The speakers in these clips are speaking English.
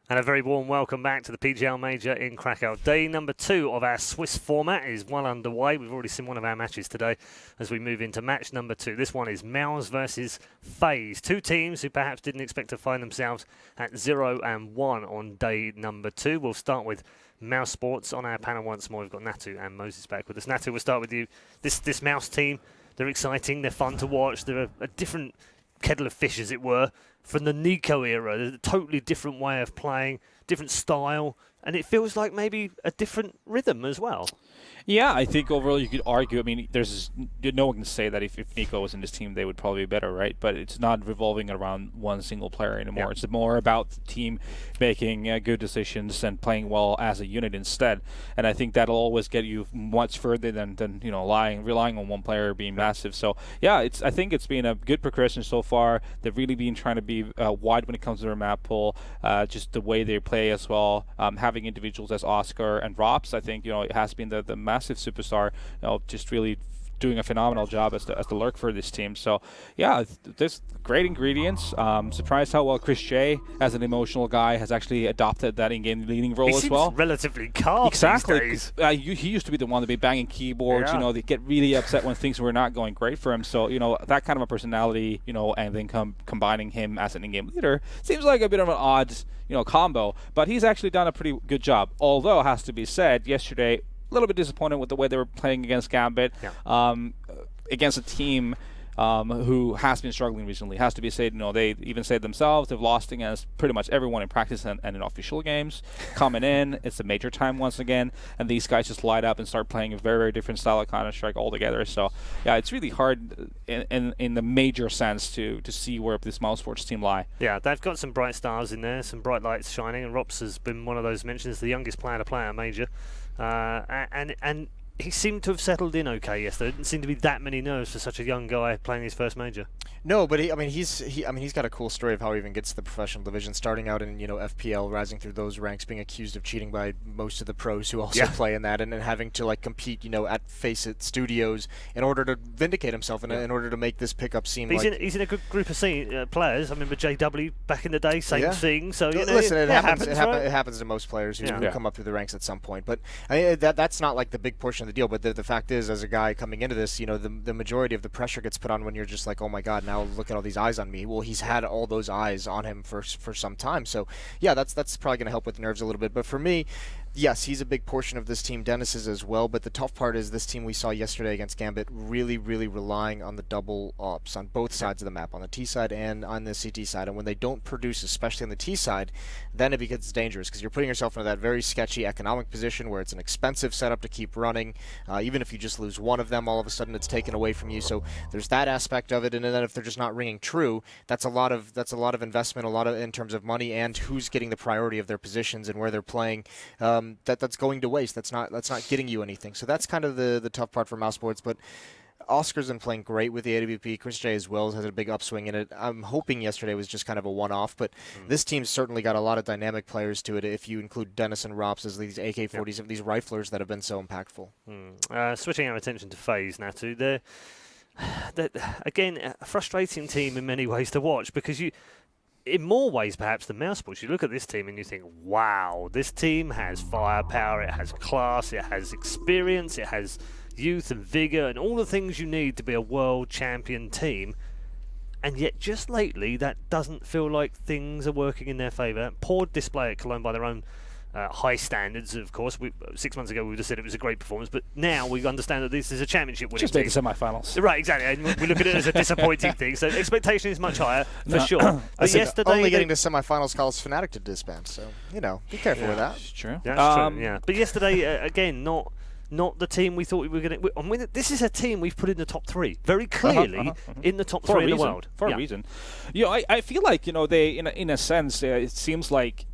And a very warm welcome back to the PGL Major in Kraków. Day number 2 of our Swiss format is well underway. We've already seen one of our matches today as we move into match number 2. This one is Mouse versus FaZe. Two teams who perhaps didn't expect to find themselves at 0 and 1 on day number 2. We'll start with mousesports on our panel once more. We've got Natu and Moses back with us. Natu, we'll start with you. This Mouse team, they're exciting, they're fun to watch. They're a different kettle of fish, as it were, from the Nico era. There's a totally different way of playing, different style, and it feels like maybe a different rhythm as well. Yeah, I think overall you could argue, I mean, there's no one can say that if Nico was in this team, they would probably be better, right? But it's not revolving around one single player anymore. Yeah. It's more about the team making good decisions and playing well as a unit instead. And I think that'll always get you much further than relying on one player being massive. So, yeah, I think it's been a good progression so far. They've really been trying to be wide when it comes to their map pool, just the way they play as well. Having individuals as Oscar and Rops, I think, it has been the massive superstar, just really doing a phenomenal job as the lurk for this team. So yeah, there's great ingredients. Surprised how well Chris J, as an emotional guy, has actually adopted that in-game leading role as well. Relatively calm. Exactly. These days. He used to be the one to be banging keyboards. Yeah. They get really upset when things were not going great for him. So that kind of a personality, and then combining him as an in-game leader seems like a bit of an odd combo. But he's actually done a pretty good job. Although, has to be said, yesterday, a little bit disappointed with the way they were playing against Gambit, against a team who has been struggling recently. Has to be said, they even said themselves they've lost against pretty much everyone in practice and in official games. Coming in, it's a major time once again, and these guys just light up and start playing a very, very different style of Counter-Strike altogether. So, yeah, it's really hard in the major sense to see where this mousesports team lie. Yeah, they've got some bright stars in there, some bright lights shining, and Rops has been one of those mentioned as the youngest player to play at a major. And he seemed to have settled in okay yesterday. There didn't seem to be that many nerves for such a young guy playing his first major. No, but he's got a cool story of how he even gets to the professional division, starting out in FPL, rising through those ranks, being accused of cheating by most of the pros who also play in that, and then having to compete at Face It Studios in order to vindicate himself and in order to make this pickup seem he's in a good group of players. I remember JW back in the day, same thing. So listen, it happens. Right? It happens to most players who come up through the ranks at some point. But that's not like the big portion of the deal. But the fact is, as a guy coming into this, the majority of the pressure gets put on when you're just like, oh my God, now look at all these eyes on me. Well, he's had all those eyes on him for some time. So yeah, that's probably going to help with nerves a little bit. But for me, yes, he's a big portion of this team. Dennis is as well, but the tough part is this team we saw yesterday against Gambit really, really relying on the double ops on both sides of the map, on the T side and on the CT side. And when they don't produce, especially on the T side, then it becomes dangerous because you're putting yourself into that very sketchy economic position where it's an expensive setup to keep running. Even if you just lose one of them, all of a sudden it's taken away from you. So there's that aspect of it. And then if they're just not ringing true, that's a lot of investment, a lot of in terms of money and who's getting the priority of their positions and where they're playing. That's going to waste. That's not getting you anything. So that's kind of the tough part for mousesports. But Oscar's been playing great with the AWP. Chris J as well has a big upswing in it. I'm hoping yesterday was just kind of a one-off, but this team's certainly got a lot of dynamic players to it if you include Dennis and Rops as these AK-40s, these riflers that have been so impactful. Switching our attention to FaZe now, too. They're again, a frustrating team in many ways to watch because in more ways, perhaps, than mousesports, you look at this team and you think, wow, this team has firepower, it has class, it has experience, it has youth and vigour and all the things you need to be a world champion team. And yet, just lately, that doesn't feel like things are working in their favour. Poor display at Cologne by their own high standards, of course. 6 months ago, we would have said it was a great performance, but now we understand that this is a championship winning team. Just made the semi-finals. Right, exactly. And we look at it as a disappointing thing. So expectation is much higher, for sure. But yesterday, only getting to semifinals calls Fnatic to disband, so, be careful with that. That's true. That's true, yeah. But yesterday, again, not the team we thought we were going to... I mean, this is a team we've put in the top 3, very clearly in the top 3 in the world. For a reason. I feel like, they, in a sense, it seems like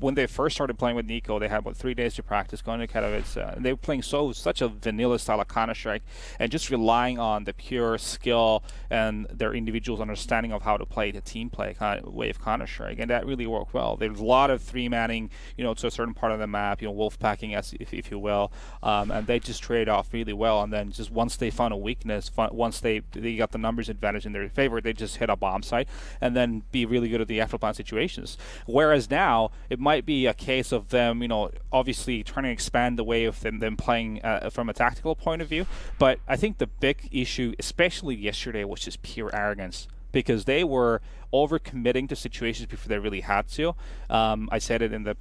when they first started playing with Nico, they had 3 days to practice going to Katowice, and they were playing such a vanilla style of Counter-Strike and just relying on the pure skill and their individuals' understanding of how to play the team play kind of way of Counter-Strike, and that really worked well. There's a lot of three-manning, to a certain part of the map, wolf packing, if you will, and they just trade off really well. And then just once they found a weakness, once they got the numbers advantage in their favor, they just hit a bomb site and then be really good at the after plan situations. Whereas now it might be a case of them, obviously trying to expand the way of them playing from a tactical point of view. But I think the big issue, especially yesterday, was just pure arrogance, because they were overcommitting to situations before they really had to. I said it in the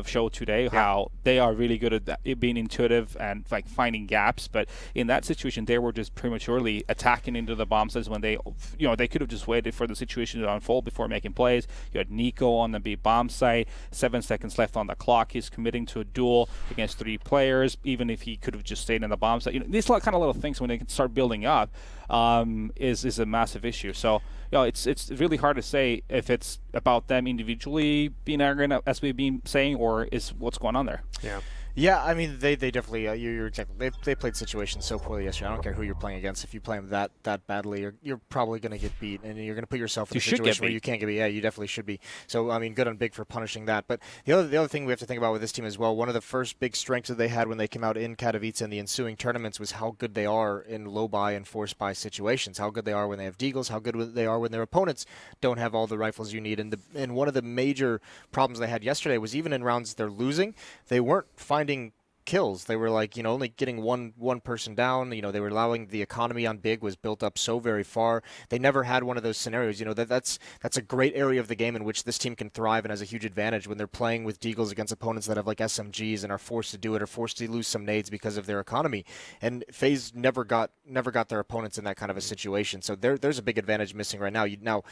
show today, how they are really good at being intuitive and like finding gaps, but in that situation they were just prematurely attacking into the bomb sites when they could have just waited for the situation to unfold before making plays. You had Nico on the B bomb site, 7 seconds left on the clock, he's committing to a duel against 3 players, even if he could have just stayed in the bomb site. These kind of little things, when they can start building up, is a massive issue. So it's really hard to say if it's about them individually being arrogant, as we've been saying, or is what's going on there. Yeah, I mean, they definitely, you're exactly, they played situations so poorly yesterday. I don't care who you're playing against. If you play them that badly, you're probably going to get beat, and you're going to put yourself in a situation where you can't get beat. Yeah, you definitely should be. So, I mean, good on Big for punishing that. But the other thing we have to think about with this team as well, one of the first big strengths that they had when they came out in Katowice and the ensuing tournaments was how good they are in low buy and force buy situations, how good they are when they have deagles, how good they are when their opponents don't have all the rifles you need. And one of the major problems they had yesterday was even in rounds they're losing, they weren't finding kills. They were like, only getting one person down. They were allowing the economy on Big was built up so very far. They never had one of those scenarios. That's a great area of the game in which this team can thrive and has a huge advantage when they're playing with deagles against opponents that have like SMGs and are forced to do it or forced to lose some nades because of their economy. And FaZe never got their opponents in that kind of a situation. So there's a big advantage missing right now.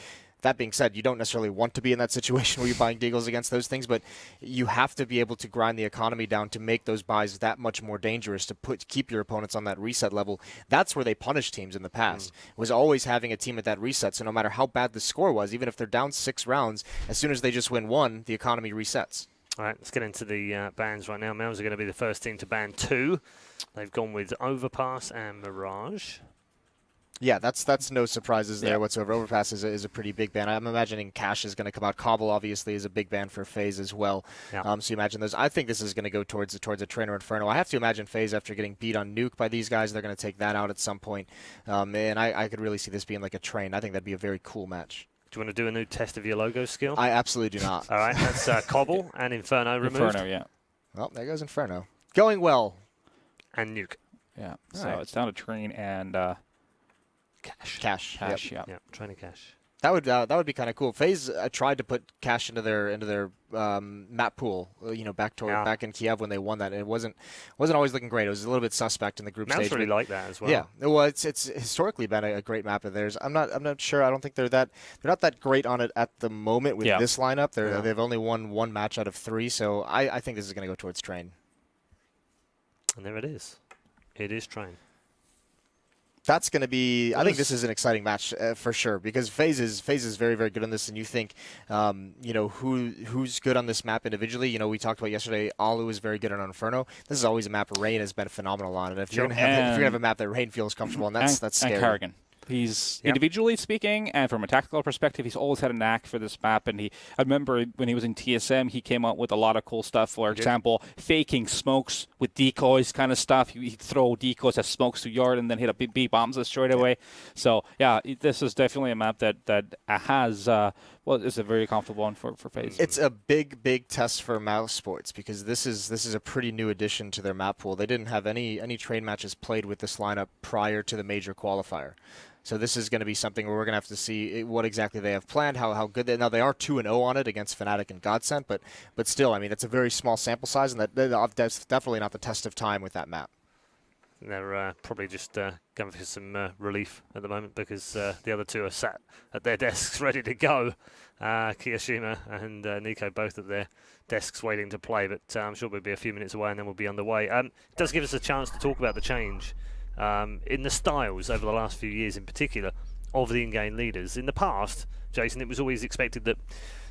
That being said, you don't necessarily want to be in that situation where you're buying deagles against those things, but you have to be able to grind the economy down to make those buys that much more dangerous, to keep your opponents on that reset level. That's where they punished teams in the past, was always having a team at that reset. So no matter how bad the score was, even if they're down 6 rounds, as soon as they just win 1, the economy resets. All right, let's get into the bans right now. Mouse are going to be the first team to ban 2. They've gone with Overpass and Mirage. Yeah, that's no surprises there whatsoever. Overpass is a pretty big ban. I'm imagining Cash is going to come out. Cobble obviously is a big ban for FaZe as well. So you imagine those. I think this is going to go towards a Trainer Inferno. I have to imagine FaZe, after getting beat on Nuke by these guys, they're going to take that out at some point. And I could really see this being like a Train. I think that'd be a very cool match. Do you want to do a new test of your logo skill? I absolutely do not. All right, that's Cobble and Inferno removed. Inferno, yeah. Well, there goes Inferno. Going well. And Nuke. Yeah, so it's down to Train and... Cash. Yeah. Trainer Cash. That would be kind of cool. FaZe tried to put Cash into their map pool, back in Kiev when they won that, and it wasn't always looking great. It was a little bit suspect in the group stage. Really like that as well. Yeah, well, it's historically been a great map of theirs. I'm not sure. I don't think they're not that great on it at the moment with this lineup. They've only won 1 match out of 3, so I think this is going to go towards Train. And there it is. It is Train. That's going to be. I think this is an exciting match for sure, because FaZe is very, very good on this, and you think, who's good on this map individually. We talked about yesterday. Alu is very good on Inferno. This is always a map Rain has been phenomenal on, and if you're going to have a map that Rain feels comfortable on, that's scary. And Karrigan. He's individually speaking, and from a tactical perspective, he's always had a knack for this map. And I remember when he was in TSM, he came out with a lot of cool stuff. For example, faking smokes with decoys, kind of stuff. He'd throw decoys as smokes to yard, and then hit a B bombs straight away. So this is definitely a map that has. It's a very comfortable one for FaZe. It's a big test for mousesports, because this is a pretty new addition to their map pool. They didn't have any train matches played with this lineup prior to the major qualifier. So this is going to be something where we're going to have to see what exactly they have planned, how good they. Now they are 2-0 on it against Fnatic and Godsent, but still, I mean, it's a very small sample size, and that's definitely not the test of time with that map. They're probably just going for some relief at the moment, because the other 2 are sat at their desks ready to go. Kiyoshima and Nico both at their desks waiting to play, but I'm sure we'll be a few minutes away and then we'll be underway. It does give us a chance to talk about the change in the styles over the last few years, in particular, of the in-game leaders. In the past, Jason, it was always expected that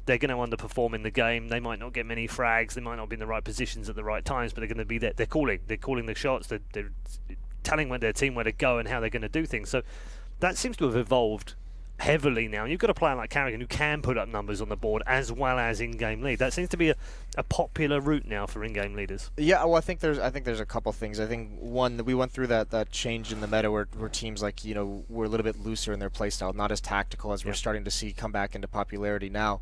they're going to underperform in the game. They might not get many frags. They might not be in the right positions at the right times, but they're going to be there. They're calling the shots. They're telling their team where to go and how they're going to do things. So that seems to have evolved heavily now. You've got a player like Carrigan who can put up numbers on the board as well as in-game lead. That seems to be a popular route now for in-game leaders. Yeah, well, I think there's a couple things. I think one, we went through that change in the meta where teams like were a little bit looser in their playstyle, not as tactical as we're starting to see come back into popularity now.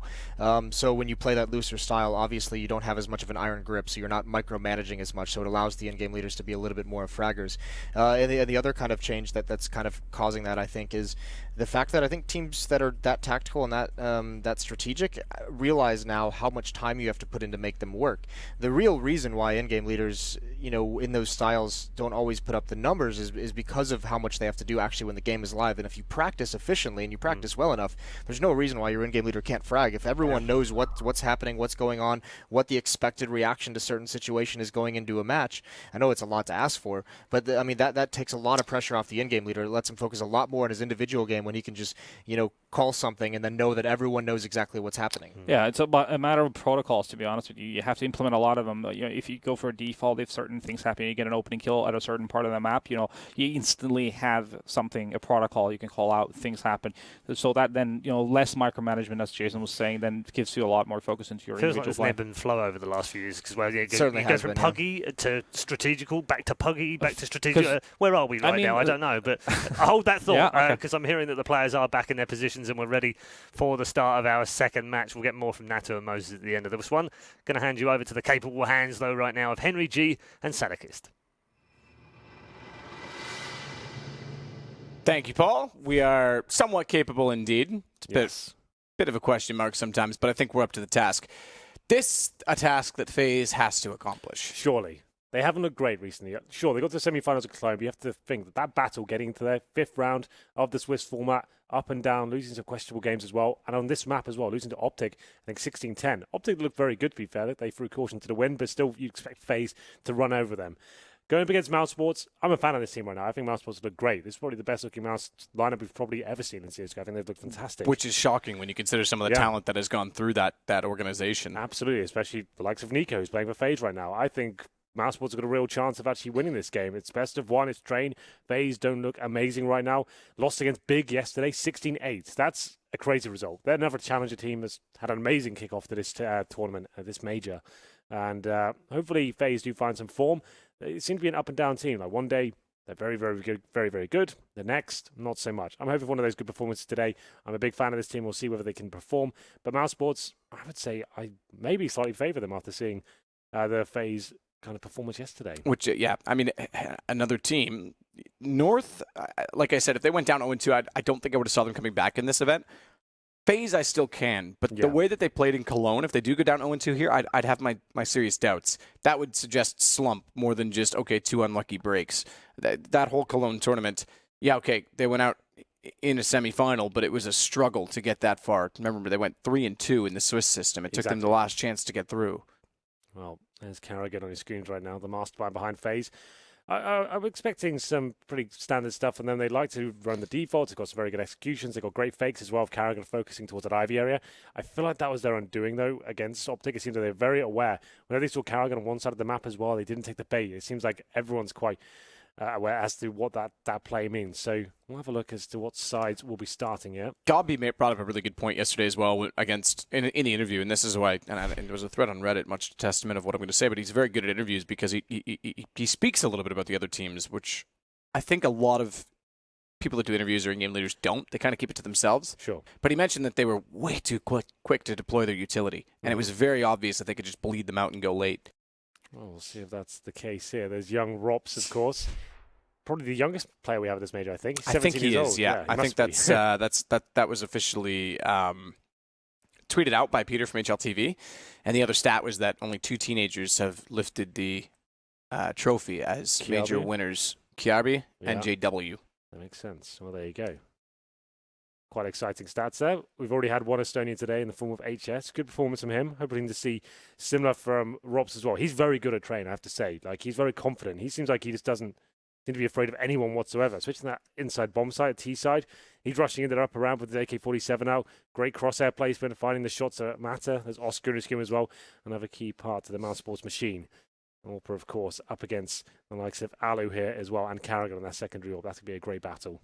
So when you play that looser style, obviously you don't have as much of an iron grip, so you're not micromanaging as much. So it allows the in-game leaders to be a little bit more fraggers. And the other kind of change that's kind of causing that, I think, is the fact that I think teams that are that tactical and that strategic realize now how much time you have to put in to make them work. The real reason why in-game leaders, in those styles don't always put up the numbers is because of how much they have to do actually when the game is live. And if you practice efficiently and you practice well enough, there's no reason why your in-game leader can't frag. If everyone knows what's happening, what's going on, what the expected reaction to certain situation is going into a match, I know it's a lot to ask for, but that takes a lot of pressure off the in-game leader. It lets him focus a lot more on his individual game when he can just call something and then know that everyone knows exactly what's happening. Yeah, it's a matter of protocols, to be honest with you. You have to implement a lot of them. If you go for a default, if certain things happen, you get an opening kill at a certain part of the map, you instantly have a protocol you can call out, things happen. So that then, less micromanagement, as Jason was saying, then gives you a lot more focus into your individual play. Feels like there's ebb and flow over the last few years, because certainly you go from puggy to strategical, back to puggy, back to strategic. Where are we now? I don't know, but I hold that thought because I'm hearing that the players are back in their positions and we're ready for the start of our second match. We'll get more from Nato and Moses at the end of this one. Going to hand you over to the capable hands, though, right now of Henry G and Sadakist. Thank you, Paul. We are somewhat capable indeed. It's a bit of a question mark sometimes, but I think we're up to the task. This a task that FaZe has to accomplish. Surely. They haven't looked great recently. Sure, they got to the semi-finals of Cologne, but you have to think that battle getting to their 5th round of the Swiss format, up and down, losing some questionable games as well, and on this map as well, losing to Optic, I think 16-10. Optic looked very good, to be fair. They threw caution to the wind, but still you expect FaZe to run over them. Going up against mousesports, I'm a fan of this team right now. I think mousesports look great. This is probably the best looking mouse lineup we've probably ever seen in CSGO. I think they've looked fantastic. Which is shocking when you consider some of the talent that has gone through that organization. Absolutely, especially the likes of Nico, who's playing for FaZe right now. I think mousesports have got a real chance of actually winning this game. It's best of one. It's Train. FaZe don't look amazing right now. Lost against Big yesterday, 16-8. That's a crazy result. They're another challenger team that's had an amazing kickoff to this tournament, this major. And hopefully FaZe do find some form. They seem to be an up-and-down team. Like one day, they're very, very good, very, very good. The next, not so much. I'm hoping for one of those good performances today. I'm a big fan of this team. We'll see whether they can perform. But mousesports, I would say I maybe slightly favour them after seeing the FaZe kind of performance yesterday. Which, another team. North, like I said, if they went down 0-2, I don't think I would have saw them coming back in this event. FaZe, I still can, but the way that they played in Cologne, if they do go down 0-2 here, I'd have my serious doubts. That would suggest slump more than just, 2 unlucky breaks. That whole Cologne tournament, they went out in a semifinal, but it was a struggle to get that far. Remember, they went 3-2 in the Swiss system. It took them the last chance to get through. Well, there's Carrigan on his screens right now, the mastermind behind FaZe. I'm expecting some pretty standard stuff, and then they like to run the defaults. They've got some very good executions. They've got great fakes as well of Carrigan focusing towards that Ivy area. I feel like that was their undoing, though, against Optic. It seems that they're very aware. Whenever they saw Carrigan on one side of the map as well, they didn't take the bait. It seems like everyone's quite aware as to what that play means. So we'll have a look as to what sides will be starting here. Gobby brought up a really good point yesterday as well against in the interview, and this is why, and there was a thread on Reddit, much testament of what I'm going to say, but he's very good at interviews because he speaks a little bit about the other teams, which I think a lot of people that do interviews or in-game leaders don't. They kind of keep it to themselves. Sure. But he mentioned that they were way too quick to deploy their utility, and it was very obvious that they could just bleed them out and go late. Well, we'll see if that's the case here. There's young Rops, of course. Probably the youngest player we have at this major, I think. I think he is, yeah. I think that was officially tweeted out by Peter from HLTV. And the other stat was that only 2 teenagers have lifted the trophy as major winners, Kiarbi and JW. That makes sense. Well, there you go. Quite exciting stats there. We've already had one Estonian today in the form of HS. Good performance from him. Hoping to see similar from Rops as well. He's very good at train, I have to say. Like, he's very confident. He seems like he just doesn't seem to be afraid of anyone whatsoever. Switching that inside bomb side, T side. He's rushing into the upper round with the AK-47 out. Great crosshair placement, finding the shots that matter. There's Oscar in his game as well. Another key part to the mousesports machine. Alper, of course, up against the likes of Alu here as well, and Carrigan on that secondary orb. That could be a great battle.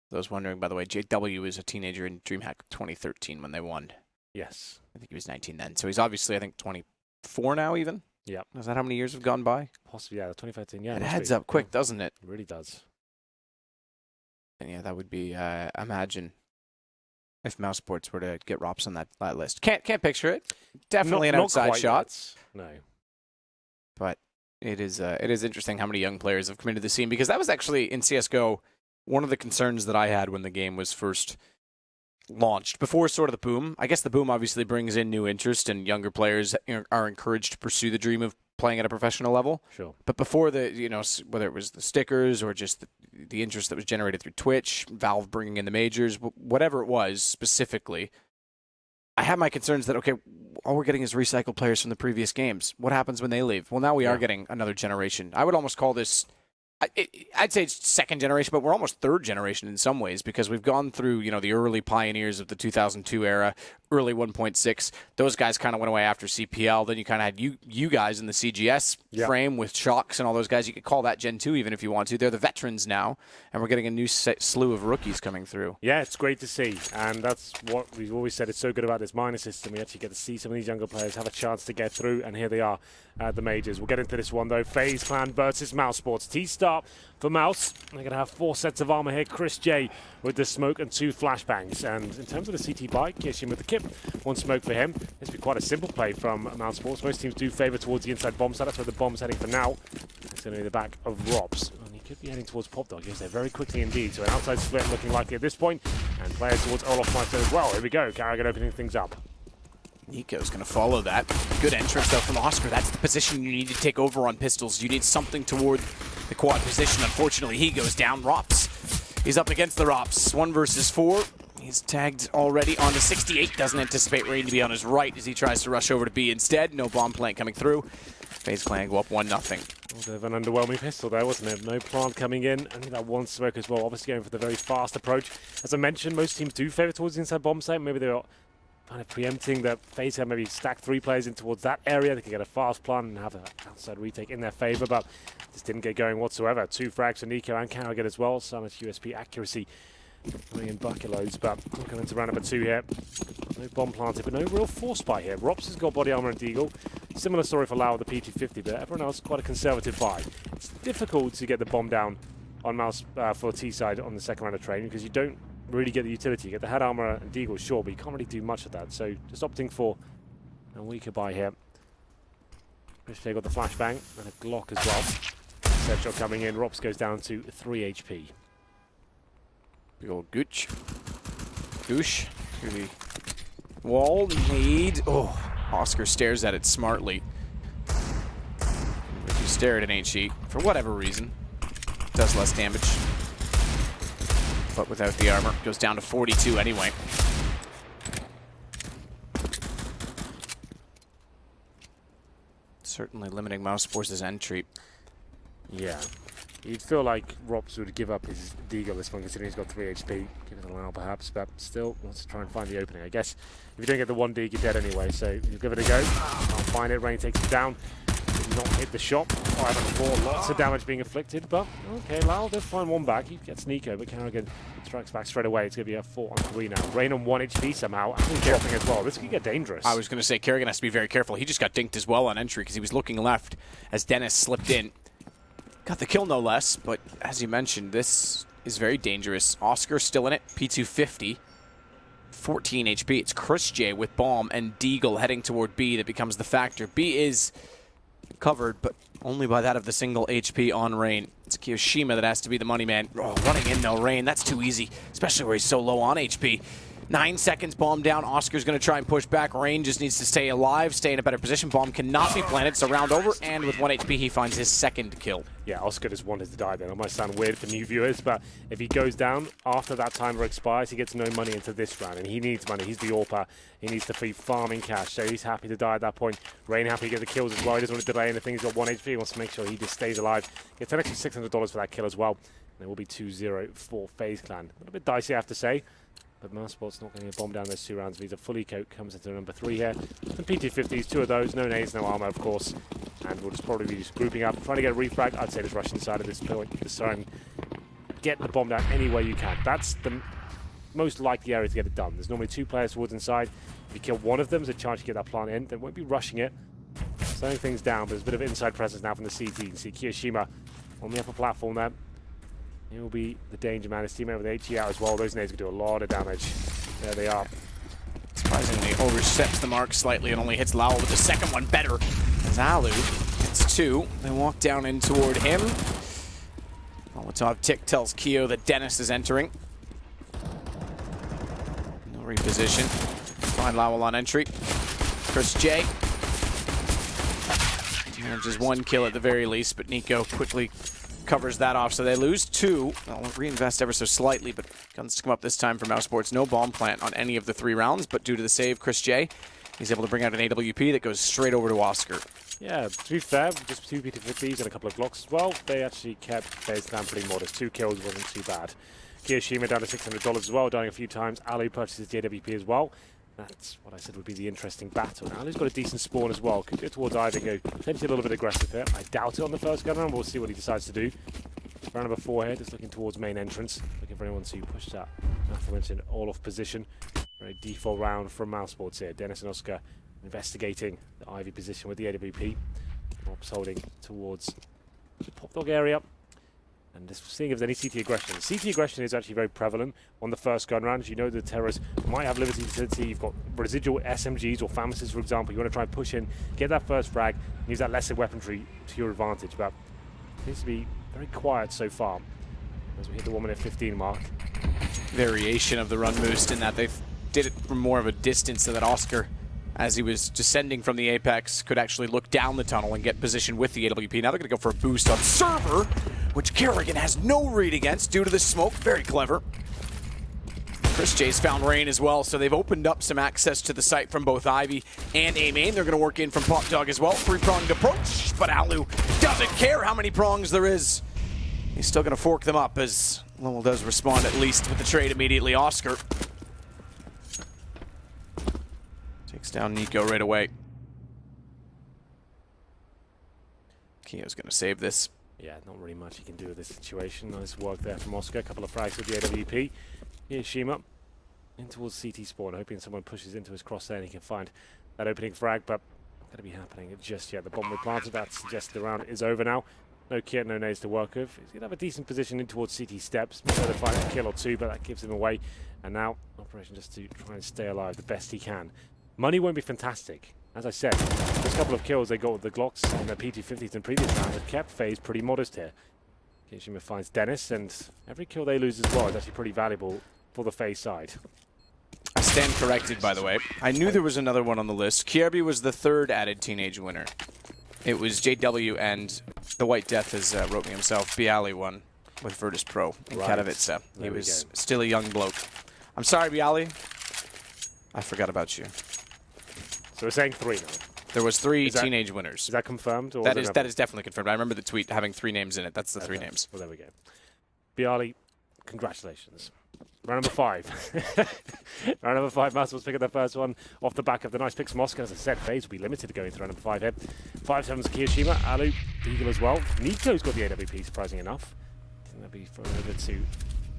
Those wondering, by the way, JW was a teenager in DreamHack 2013 when they won. Yes. I think he was 19 then. So he's obviously, I think, 24 now even? Yeah. Is that how many years have gone by? Possibly, yeah. 2013, yeah. It adds up quick, doesn't it? It really does. And yeah, that would be, imagine if mousesports were to get Rops on that list. Can't picture it. Definitely an outside shot. No. But it is interesting how many young players have come into the scene, because that was actually in CSGO one of the concerns that I had when the game was first launched. Before sort of the boom, I guess the boom obviously brings in new interest, and younger players are encouraged to pursue the dream of playing at a professional level. Sure. But before the, whether it was the stickers or just the interest that was generated through Twitch, Valve bringing in the majors, whatever it was specifically, I had my concerns that, okay, all we're getting is recycled players from the previous games. What happens when they leave? Well, now we are getting another generation. I would almost call this, I'd say it's second generation, but we're almost third generation in some ways, because we've gone through, the early pioneers of the 2002 era, early 1.6. Those guys kind of went away after CPL. Then you kind of had you guys in the CGS frame with Shocks and all those guys. You could call that Gen 2 even if you want to. They're the veterans now, and we're getting a new slew of rookies coming through. Yeah, it's great to see, and that's what we've always said. It's so good about this minor system. We actually get to see some of these younger players have a chance to get through, and here they are at the majors. We'll get into this one, though. FaZe Clan versus mousesports. T-start for Mouse. They're going to have 4 sets of armor here. Chris J with the smoke and 2 flashbangs. And in terms of the CT bike, Kishin with the kip. 1 smoke for him. This will be quite a simple play from mousesports. Most teams do favour towards the inside bomb site. That's where the bomb's heading for now. It's going to be the back of Robs. And he could be heading towards Pop Dog. Yes, they're very quickly indeed. So an outside split looking likely at this point. And players towards Olaf Meister as well. Here we go. Carrigan opening things up. Nico's going to follow that. Good entrance, though, from Oscar. That's the position you need to take over on pistols. You need something toward the quad position. Unfortunately, he goes down. Rops. He's up against the Rops. 1 versus 4. He's tagged already onto 68. Doesn't anticipate Rain to be on his right as he tries to rush over to B instead. No bomb plant coming through. FaZe Clan go up 1-0. A bit of an underwhelming pistol there, wasn't it? No plant coming in. Only that 1 smoke as well. Obviously going for the very fast approach. As I mentioned, most teams do favour towards the inside bomb site. Maybe they're kind of preempting that FaZe have maybe stack 3 players in towards that area. They can get a fast plant and have an outside retake in their favour, but this didn't get going whatsoever. 2 frags for Nico and Carrigan as well. Silent USP accuracy coming in bucket loads, but we're going into round number 2 here. No bomb planted, but no real force buy here. Rops has got body armor and deagle. Similar story for Lau with the P250, but everyone else quite a conservative buy. It's difficult to get the bomb down on Mouse for T-side on the second round of training because you don't really get the utility. You get the head armor and deagle, sure, but you can't really do much of that. So just opting for a weaker buy here. They got the flashbang and a Glock as well. Set shot coming in. Rops goes down to 3 HP. Big old Gooch. Goosh. Through the wall. Need. Oh, Oscar stares at it smartly. If you stare at it, ain't she? For whatever reason. Does less damage. But without the armor. Goes down to 42 anyway. Certainly limiting mousesports' entry. Yeah. You'd feel like Rops would give up his deagle this one, considering he's got 3 HP. Give it a allow perhaps, but still wants to try and find the opening. I guess if you don't get the 1 dig, you're dead anyway, so you give it a go. Can't find it. Rain takes it down. Did not hit the shot. 5 and 4. Lots of damage being inflicted, but okay, Lau does find 1 back. He gets Nico, but Carrigan strikes back straight away. It's going to be a 4 on 3 now. Rain on 1 HP somehow. And dropping as well. This could get dangerous. I was going to say, Carrigan has to be very careful. He just got dinked as well on entry because he was looking left as Dennis slipped in. Got the kill no less, but as you mentioned, this is very dangerous. Oscar still in it, P250, 14 HP. It's Chris J with bomb and deagle heading toward B that becomes the factor. B is covered, but only by that of the single HP on Rain. It's Kiyoshima that has to be the money man. Oh, running in though, Rain, that's too easy, especially where he's so low on HP. 9 seconds, bomb down. Oscar's going to try and push back. Rain just needs to stay alive, stay in a better position. Bomb cannot be planted. It's a round over, and with 1 HP, he finds his 2nd kill. Yeah, Oscar just wanted to die then. It might sound weird for new viewers, but if he goes down after that timer expires, he gets no money into this round, and he needs money. He's the AWPer. He needs to be farming cash, so he's happy to die at that point. Rain happy to get the kills as well. He doesn't want to delay anything. He's got 1 HP. He wants to make sure he just stays alive. Gets an extra $600 for that kill as well. And it will be 2-0 for FaZe Clan. A little bit dicey, I have to say. But mousesports not going to get bombed down those 2 rounds. He's a fully coat, comes into number 3 here. Some P250s, 2 of those, no nades, no armor, of course. And we'll just probably be just grouping up, trying to get a refrag. I'd say just rush inside at this point. Just try and get the bomb down any way you can. That's the most likely area to get it done. There's normally 2 players towards inside. If you kill one of them, there's a chance to get that plant in. They won't be rushing it, slowing things down, but there's a bit of inside presence now from the CT. You can see Kiyoshima on the upper platform there. He will be the danger man. His teammate with HE out as well. Those nades can do a lot of damage. There they are. Surprisingly oversteps the mark slightly and only hits Lowell with the second one better. As Alu hits 2. They walk down in toward him. Molotov tick tells Keo that Dennis is entering. No reposition. Find Lowell on entry. Chris J. Manages 1 kill at the very least, but Nico quickly covers that off, so they lose 2. They'll reinvest ever so slightly, but guns to come up this time for mousesports. No bomb plant on any of the 3 rounds, but due to the save, Chris J, he's able to bring out an AWP that goes straight over to Oscar. Yeah, to be fair, just 2 PT-50s and a couple of Glocks as well. They actually kept FaZe down pretty modest. 2 kills wasn't too bad. Kiyoshima down to $600 as well, dying a few times. Alu purchases the AWP as well. That's what I said would be the interesting battle. Now, Alu's got a decent spawn as well. Could go towards Ivy, go potentially a little bit aggressive here. I doubt it on the first gun round. We'll see what he decides to do. Round number 4 here, just looking towards main entrance. Looking for anyone to push that aforementioned all-off position. Very default round from mousesports here. Dennis and Oscar investigating the Ivy position with the AWP. Rob's holding towards the pop dog area. And just seeing if there's any CT aggression. CT aggression is actually very prevalent on the first gun round. As you know, the terrorists might have limited utility. You've got residual SMGs or FAMASs, for example. You want to try and push in, get that first frag, and use that lesser weaponry to your advantage. But it seems to be very quiet so far as we hit the 1 minute 15 mark. Variation of the run boost in that they did it from more of a distance so that Oscar, as he was descending from the apex, could actually look down the tunnel and get positioned with the AWP. Now they're going to go for a boost on server, which Kerrigan has no read against due to the smoke. Very clever. Chris J's found Rain as well, so they've opened up some access to the site from both Ivy and A-Main. They're going to work in from Pop Dog as well. 3-pronged approach, but Alu doesn't care how many prongs there is. He's still going to fork them up as Lowell does respond at least with the trade immediately. Oscar takes down Nico right away. Keo's going to save this. Yeah, not really much he can do with this situation. Nice work there from Oscar. A couple of frags with the AWP. Here's Shima in towards CT spawn, hoping someone pushes into his crosshair and he can find that opening frag, but not going to be happening just yet. The bomb we planted, that suggests the round is over now. No kit, no nades to work with. He's going to have a decent position in towards CT steps. Maybe to find a kill or 2, but that gives him away. And now, operation just to try and stay alive the best he can. Money won't be fantastic. As I said, those couple of kills they got with the Glocks and the PT-50s in previous rounds have kept FaZe pretty modest here. Kiyoshima finds Dennis, and every kill they lose as well is actually pretty valuable for the FaZe side. I stand corrected, by the way. I knew there was another one on the list. Kierby was the 3rd added teenage winner. It was JW and the White Death, as wrote me himself, Bialy won with Virtus Pro in Katowice. He was still a young bloke. I'm sorry, Bialy. I forgot about you. So we're saying 3 now. There was 3 teenage winners. Is that confirmed? Or that is definitely confirmed. I remember the tweet having 3 names in it. That's the 3 names. Well, there we go. Bialy, congratulations. Round number 5. Round number 5, mousesports pick up their first one off the back of the nice picks from Oscar. As I said, FaZe will be limited to going to round number 5 here. 5-7's Kiyoshima, Alu, Beagle as well. Nico's got the AWP, surprising enough. I think that'll be thrown over to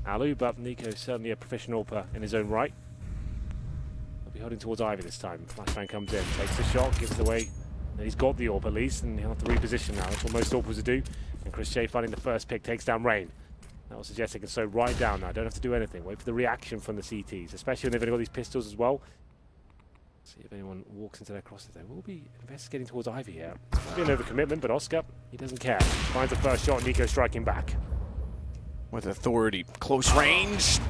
Alu, but Nico's certainly a professional AWPer in his own right. He'll be holding towards Ivy this time. Flashbang comes in, takes the shot, gives it away. And he's got the AWP at least, and he'll have to reposition now. That's what most AWPers would do. And Chris J finding the first pick, takes down Rain. That will suggest they can slow right down now. Don't have to do anything. Wait for the reaction from the CTs, especially when they've only got these pistols as well. See if anyone walks into their crosses. They will be investigating towards Ivy here. It's been an overcommitment, but Oscar, he doesn't care. Finds the first shot, Nico striking back. With authority. Close range.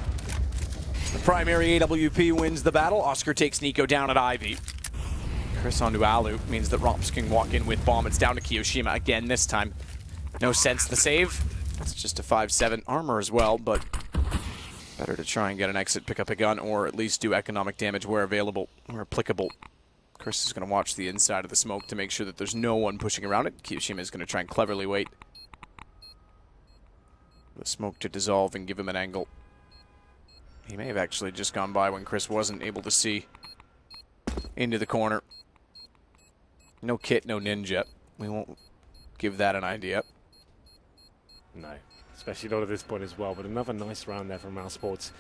The primary AWP wins the battle. Oscar takes Nico down at Ivy. Chris onto Alu means that Romps can walk in with bomb. It's down to Kiyoshima again this time. No sense the save. It's just a 5-7 armor as well, but better to try and get an exit, pick up a gun, or at least do economic damage where available or applicable. Chris is going to watch the inside of the smoke to make sure that there's no one pushing around it. Kiyoshima is going to try and cleverly wait the smoke to dissolve and give him an angle. He may have actually just gone by when Chris wasn't able to see into the corner. No kit, no ninja. We won't give that an idea. No. especially not at this point as well. But another nice round there from mousesports.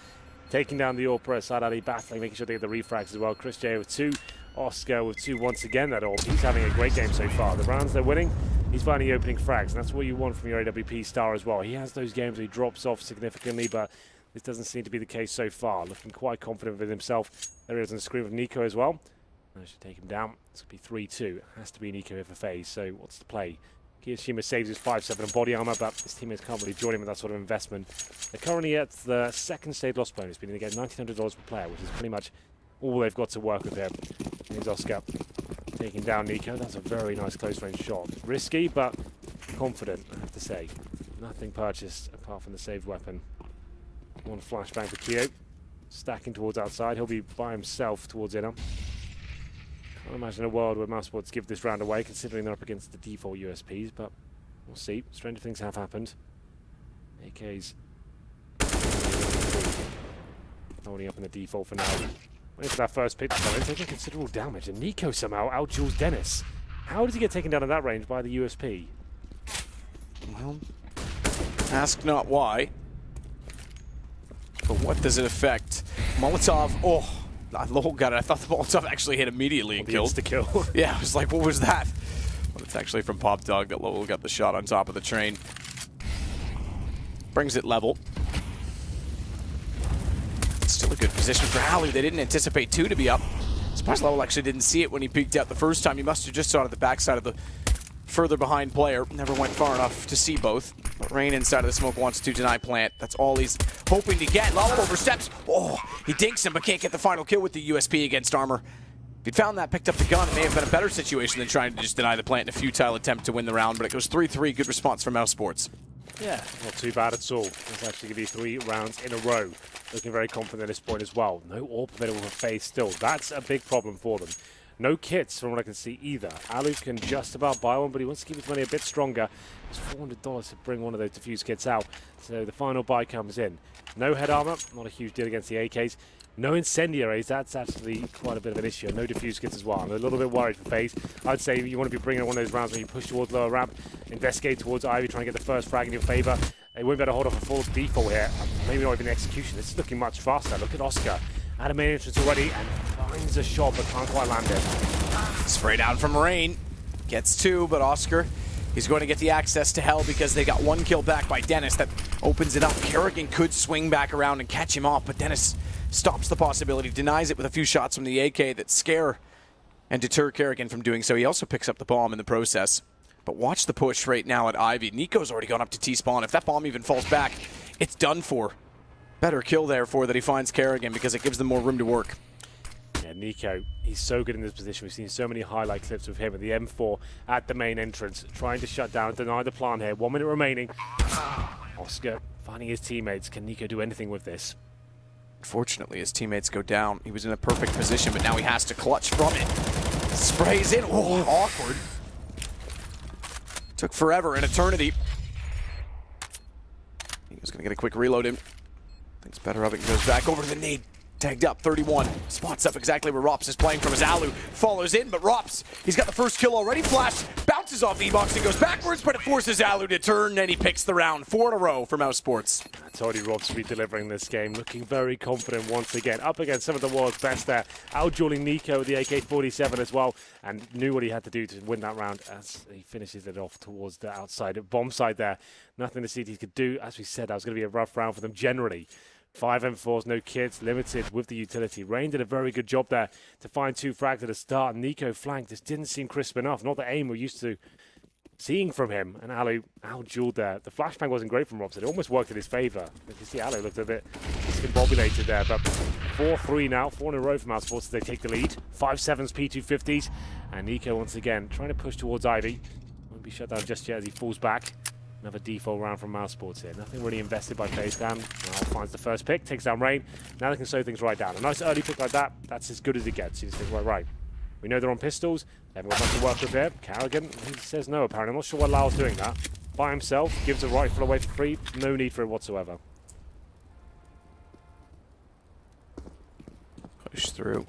Taking down the Orpra, Side Ali battling, making sure they get the refrags as well. Chris J with 2, Oscar with 2 once again. That Orp, he's having a great game so far. The rounds they're winning, he's finding opening frags, and that's what you want from your AWP star as well. He has those games where he drops off significantly, but this doesn't seem to be the case so far. Looking quite confident with himself. There he is on the screen with Nico as well. That should take him down. This could be 3-2. It has to be Nico here for FaZe, so what's the play? Kiyoshima saves his 5-7 on body armor, but his teammates can't really join him with that sort of investment. They're currently at the second stage loss bonus, meaning they get $1,900 per player, which is pretty much all they've got to work with here. Here's Oscar taking down Nico. That's a very nice close range shot. Risky, but confident, I have to say. Nothing purchased apart from the saved weapon. One flashbang for Kyo. Stacking towards outside. He'll be by himself towards inner. Can't imagine a world where mousesports give this round away, considering they're up against the default USPs, but we'll see. Stranger things have happened. AK's holding up in the default for now. Waiting for that first pick to come in, taking considerable damage, and Nico somehow out-duels Dennis. How did he get taken down at that range by the USP? Well, ask not why. But what does it affect? Molotov, I got it. I thought the Molotov actually hit immediately and killed. The kill. Yeah, I was like, what was that? But it's actually from Pop Dog that Lowell got the shot on top of the train. Brings it level. Still a good position for Alley. They didn't anticipate 2 to be up. Surprised Lowell actually didn't see it when he peeked out the first time. He must have just saw it at the backside of the further behind player. Never went far enough to see both. But Rain inside of the smoke wants to deny plant. That's all he's hoping to get. Lowell oversteps. Oh, he dinks him but can't get the final kill with the USP against Armor. If he'd found that, picked up the gun, it may have been a better situation than trying to just deny the plant in a futile attempt to win the round. But it goes 3-3. Good response from mousesports. Yeah, not too bad at all. It's actually going to be 3 rounds in a row. Looking very confident at this point as well. No AWP available for FaZe still. That's a big problem for them. No kits from what I can see either. Alu can just about buy one, but he wants to keep his money a bit stronger. It's $400 to bring one of those diffuse kits out. So the final buy comes in. No head armor, not a huge deal against the AKs. No incendiaries, that's actually quite a bit of an issue. No diffuse kits as well. I'm a little bit worried for FaZe. I'd say you want to be bringing one of those rounds when you push towards lower ramp, investigate towards Ivy, trying to get the first frag in your favor. They won't be able to hold off a full default here. Maybe not even execution. This is looking much faster. Look at Oscar. At a main entrance already and finds a shot but can't quite land it. Sprayed out from Rain. Gets 2, but Oscar, he's going to get the access to hell because they got 1 kill back by Dennis. That opens it up. Kerrigan could swing back around and catch him off, but Dennis stops the possibility, denies it with a few shots from the AK that scare and deter Kerrigan from doing so. He also picks up the bomb in the process. But watch the push right now at Ivy. Nico's already gone up to T-spawn. If that bomb even falls back, it's done for. Better kill therefore that he finds Kerrigan because it gives them more room to work. Yeah, Nico, he's so good in this position. We've seen so many highlight clips of him at the M4 at the main entrance, trying to shut down, deny the plan here. 1 minute remaining. Oscar finding his teammates. Can Nico do anything with this? Unfortunately, his teammates go down. He was in a perfect position, but now he has to clutch from it. Sprays in. Oh, awkward. Took forever, an eternity. He was going to get a quick reload in. Thinks better of it, goes back over to the nade. Tagged up, 31. Spots up exactly where Rops is playing from his Alu. Follows in, but Rops, he's got the first kill already. Flash bounces off the E-box and goes backwards, but it forces Alu to turn, and he picks the round. 4 in a row for mousesports. I told you Rob's to be delivering this game. Looking very confident once again. Up against some of the world's best there. Out-dueling Nico with the AK-47 as well. And knew what he had to do to win that round as he finishes it off towards the outside bomb side there. Nothing the CTs could do. As we said, that was going to be a rough round for them generally. 5 M4s, no kits, limited with the utility. Rain did a very good job there to find 2 frags at the start. Nico flanked. This didn't seem crisp enough. Not the aim we're used to seeing from him. And Alu out-dueled there. The flashbang wasn't great from Robson. It almost worked in his favor. You can see Alu looked a bit discombobulated there. But 4-3 now. 4 in a row for mousesports as they take the lead. 5-7s, P250s. And Nico once again trying to push towards Ivy. Won't be shut down just yet as he falls back. Another default round from mousesports here. Nothing really invested by FaZe. Now finds the first pick, takes down Rain. Now they can slow things right down. A nice early pick like that, that's as good as it gets. You just think, right. We know they're on pistols. They haven't got much to work with here. Kerrigan, he says no apparently. I'm not sure why Lau's doing that. By himself, gives a rifle away for free. No need for it whatsoever. Push through.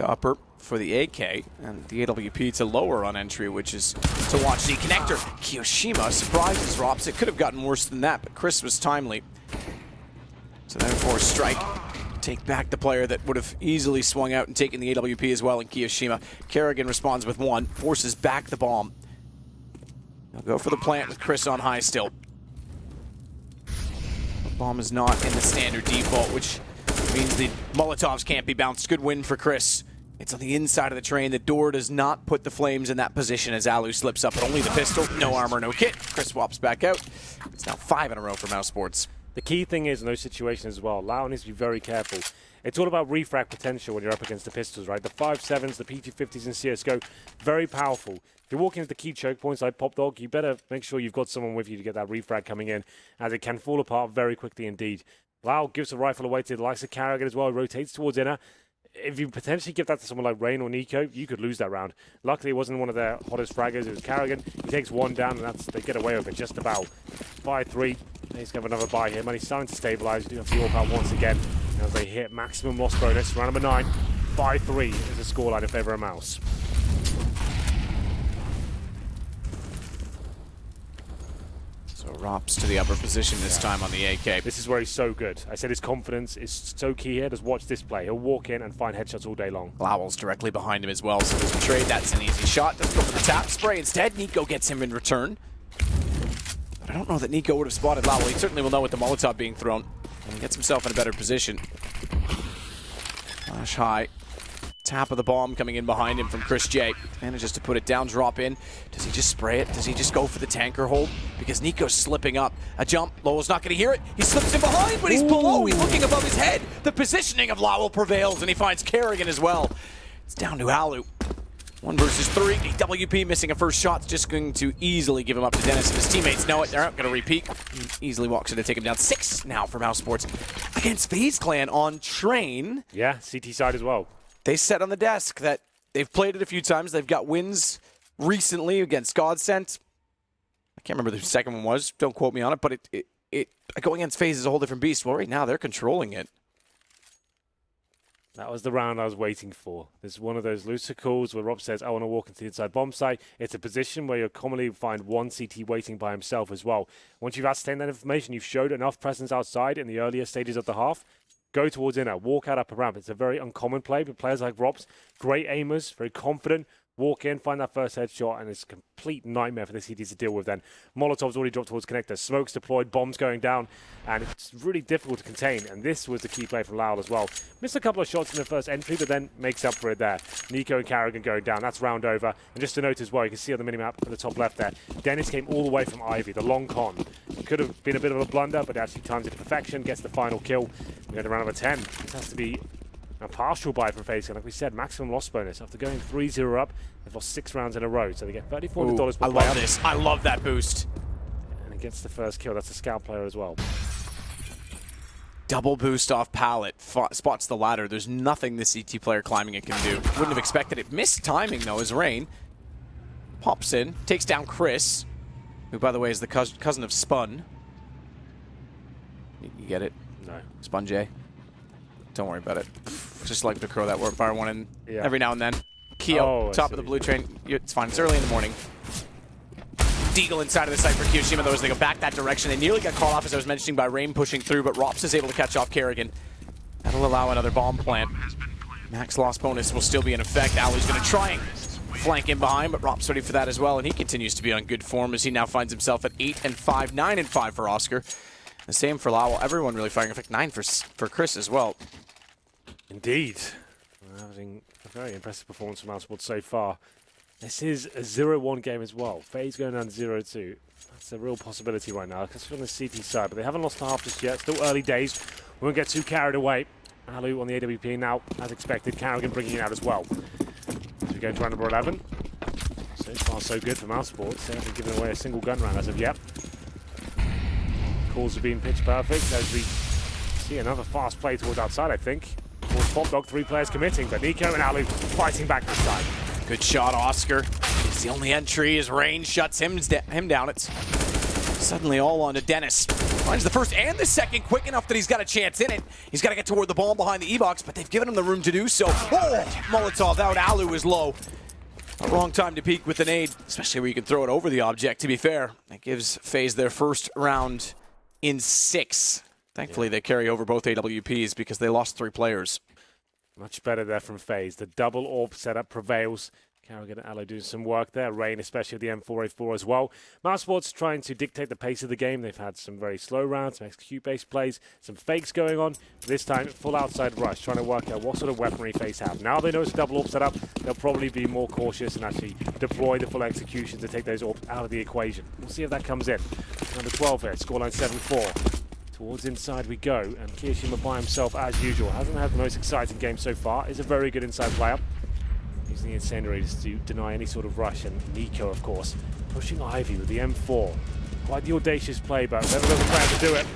to upper for the AK, and the AWP to lower on entry, which is to watch the connector. Kiyoshima surprises Rops. It could have gotten worse than that, but Chris was timely. So therefore, Strike take back the player that would have easily swung out and taken the AWP as well in Kiyoshima. Kerrigan responds with one, forces back the bomb. They'll go for the plant with Chris on high still. The bomb is not in the standard default, which means the Molotovs can't be bounced. Good win for Chris. It's on the inside of the train. The door does not put the flames in that position as Alu slips up, but only the pistol. No armor, no kit. Chris swaps back out. It's now 5 in a row for mousesports. The key thing is in those situations as well, Lau needs to be very careful. It's all about refrag potential when you're up against the pistols, right? The 5.7s, the PT50s in CSGO, very powerful. If you're walking into the key choke points like Pop Dog, you better make sure you've got someone with you to get that refrag coming in, as it can fall apart very quickly indeed. Lau gives the rifle away to the likes of Carrigan as well, rotates towards inner. If you potentially give that to someone like Rain or Nico, you could lose that round. Luckily, it wasn't one of their hottest fraggers. It was Carrigan. He takes one down, and they get away with it just about. 5-3. He's going to have another buy here. Money's starting to stabilize. You do have the AWP out once again as they hit maximum loss bonus. Round number 9. 5-3 is the scoreline in favor of Mouse. So Rops to the upper position this time on the AK. This is where he's so good. I said his confidence is so key here. Just watch this play. He'll walk in and find headshots all day long. Lowell's directly behind him as well, so there's a trade. That's an easy shot. Doesn't go for the tap spray. Instead, Nico gets him in return. But I don't know that Nico would have spotted Lowell. He certainly will know with the Molotov being thrown. And he gets himself in a better position. Flash high. Tap of the bomb coming in behind him from Chris J. Manages to put it down, drop in. Does he just spray it? Does he just go for the tanker hold? Because Nico's slipping up. A jump. Lowell's not going to hear it. He slips in behind, but he's below. He's looking above his head. The positioning of Lowell prevails, and he finds Kerrigan as well. It's down to Alu. 1 versus 3. WP missing a first shot. Just going to easily give him up to Dennis, and his teammates know it. They're not going to repeat. He easily walks in to take him down. 6 now for mousesports against FaZe Clan on train. Yeah, CT side as well. They said on the desk that they've played it a few times. They've got wins recently against Godsent. I can't remember who the second one was. Don't quote me on it, but going against FaZe is a whole different beast. Well, right now they're controlling it. That was the round I was waiting for. There's one of those looser calls where Rob says, I want to walk into the inside bomb site. It's a position where you'll commonly find one CT waiting by himself as well. Once you've ascertained that information, you've showed enough presence outside in the earlier stages of the half. Go towards inner, walk out upper ramp. It's a very uncommon play, but players like Robs, great aimers, very confident, walk in, find that first headshot, and it's a complete nightmare for the CTs to deal with then. Molotov's already dropped towards connector, smokes deployed, bombs going down, and it's really difficult to contain, and this was the key play from Lowell as well. Missed a couple of shots in the first entry, but then makes up for it there. Nico and Carrigan going down, that's round over. And just to note as well, you can see on the minimap at the top left there, Dennis came all the way from Ivy, the long con. It could have been a bit of a blunder, but actually times it to perfection, gets the final kill. We go to round number 10. This has to be a partial buy from FaZe, like we said, maximum loss bonus. After going 3-0 up, they've lost 6 rounds in a row, so they get $3,400 per player. I love this. I love that boost. And it gets the first kill. That's a scout player as well. Double boost off pallet. Spots the ladder. There's nothing the CT player climbing it can do. Wouldn't have expected it. Missed timing, though, as Rain pops in, takes down Chris, who, by the way, is the cousin of Spun. You get it? No. Spun J. Don't worry about it. Just like to throw that fire one in every now and then. Keo, top of the blue train. It's fine. It's early in the morning. Deagle inside of the site for Kiyoshima, though, as they go back that direction. They nearly got called off, as I was mentioning, by Rain pushing through, but Rops is able to catch off Kerrigan. That'll allow another bomb plant. Max loss bonus will still be in effect. Ali's going to try and flank in behind, but Rops ready for that as well, and he continues to be on good form as he now finds himself at 8-5, 9-5 for Oscar. The same for Lowell. Everyone really firing. In fact, 9 for Chris as well. Indeed. Having a very impressive performance from mousesports so far. This is a 0-1 game as well. FaZe going down 0-2. That's a real possibility right now, because on the CT side, but they haven't lost the half just yet. Still early days. We won't get too carried away. Alu on the AWP now, as expected. Carrigan bringing it out as well. As we go into round number 11. So far, so good for mousesports. They haven't given away a single gun round as of yet. Calls have been pitch perfect as we see another fast play towards outside, I think. Towards Pop Dog, 3 players committing, but Nico and Alu fighting back this side. Good shot, Oscar. It's the only entry as Rain shuts him down. It's suddenly all on to Dennis. Finds the first and the second quick enough that he's got a chance in it. He's got to get toward the ball behind the E-Box, but they've given him the room to do so. Oh, Molotov out. Alu is low. A wrong time to peek with the nade, especially where you can throw it over the object, to be fair. That gives FaZe their first round in 6. Thankfully, they carry over both AWPs because they lost 3 players. Much better there from FaZe. The double AWP setup prevails. Carrigan and Aloe doing some work there. Rain, especially with the M4A4 as well. mousesports trying to dictate the pace of the game. They've had some very slow rounds, some execute-based plays, some fakes going on. This time, full outside rush, trying to work out what sort of weaponry FaZe have. Now they know it's a double AWP setup. They'll probably be more cautious and actually deploy the full execution to take those AWPs out of the equation. We'll see if that comes in. Number 12 here, scoreline 7-4. Towards inside we go, and Kirishima by himself as usual. Hasn't had the most exciting game so far. Is a very good inside player. Using the incendiaries to deny any sort of rush, and Nico, of course, pushing Ivy with the M4. Quite the audacious play, but never got the plan to do it.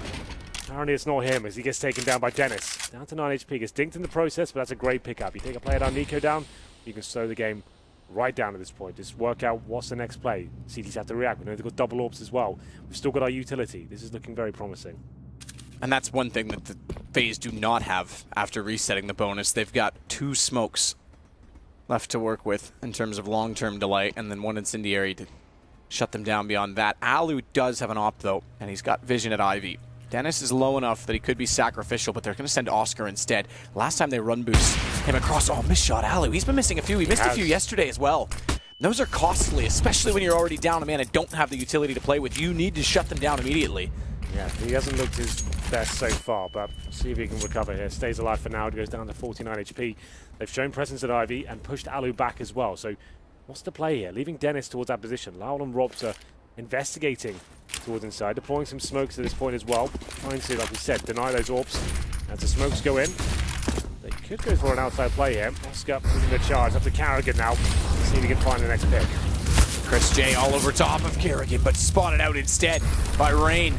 Apparently it's not him as he gets taken down by Dennis. Down to 9 HP, gets dinked in the process, but that's a great pickup. You take a player down, Nico down, you can slow the game right down at this point. Just work out what's the next play. CDs have to react. We know they've got double AWPs as well. We've still got our utility. This is looking very promising. And that's one thing that the FaZe do not have after resetting the bonus. They've got 2 smokes left to work with in terms of long-term delay, and then 1 incendiary to shut them down beyond that. Alu does have an op, though, and he's got vision at Ivy. Dennis is low enough that he could be sacrificial, but they're going to send Oscar instead. Last time they run boost him across, oh, missed shot Alu. He's been missing a few. He missed a few yesterday as well. Those are costly, especially when you're already down a man and don't have the utility to play with. You need to shut them down immediately. Yeah, he hasn't looked his best so far, but see if he can recover here. Stays alive for now. It goes down to 49 HP. They've shown presence at Ivy and pushed Alu back as well. So what's the play here? Leaving Dennis towards that position. Lowell and Robs are investigating towards inside, deploying some smokes at this point as well. Trying to, like we said, deny those AWPs. As the smokes go in, they could go for an outside play here. Oscar pushing the charge up to Carrigan now. See if he can find the next pick. Chris J all over top of Carrigan, but spotted out instead by Rain.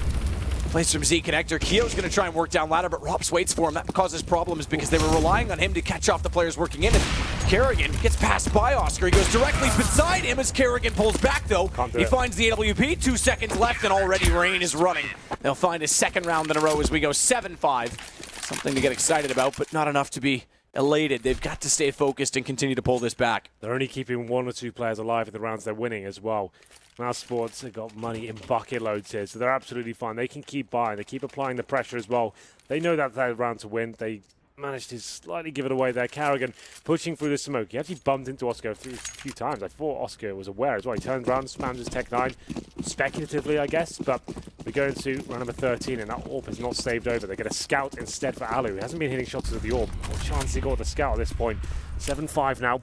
Plays from Z connector. Keo's going to try and work down ladder, but Rops waits for him. That causes problems because they were relying on him to catch off the players working in. And Carrigan gets passed by Oscar. He goes directly beside him as Carrigan pulls back, though. He finds the AWP. 2 seconds left, and already Rain is running. They'll find his 2nd round in a row as we go 7-5. Something to get excited about, but not enough to be elated. They've got to stay focused and continue to pull this back. They're only keeping 1 or 2 players alive in the rounds they're winning as well. mousesports have got money in bucket loads here, so they're absolutely fine. They can keep buying. They keep applying the pressure as well. They know that they're round to win. They managed to slightly give it away there. Carrigan pushing through the smoke. He actually bumped into Oscar a few times. I thought Oscar was aware as well. He turns around, spams his Tech 9, speculatively, I guess, but we go into round number 13, and that AWP is not saved over. They get a scout instead for Alu. He hasn't been hitting shots with the AWP. What chance he got with the scout at this point? 7-5 now.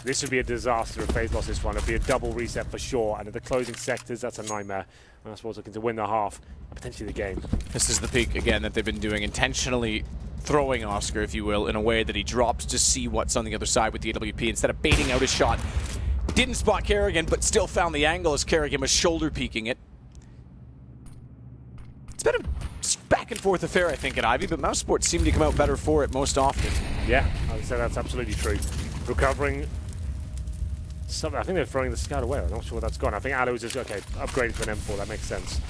This would be a disaster if FaZe lost this one. It would be a double reset for sure. And at the closing sectors, that's a nightmare. mousesports looking to win the half and potentially the game. This is the peak, again, that they've been doing, intentionally throwing Oscar, if you will, in a way that he drops to see what's on the other side with the AWP instead of baiting out his shot. Didn't spot Carrigan, but still found the angle as Carrigan was shoulder peeking it. It's been a back and forth affair, I think, at Ivy, but mousesports seem to come out better for it most often. Yeah, I would say that's absolutely true. Recovering. I think they're throwing the scout away. I'm not sure where that's gone. I think Alu is just, okay, upgraded to an M4. That makes sense.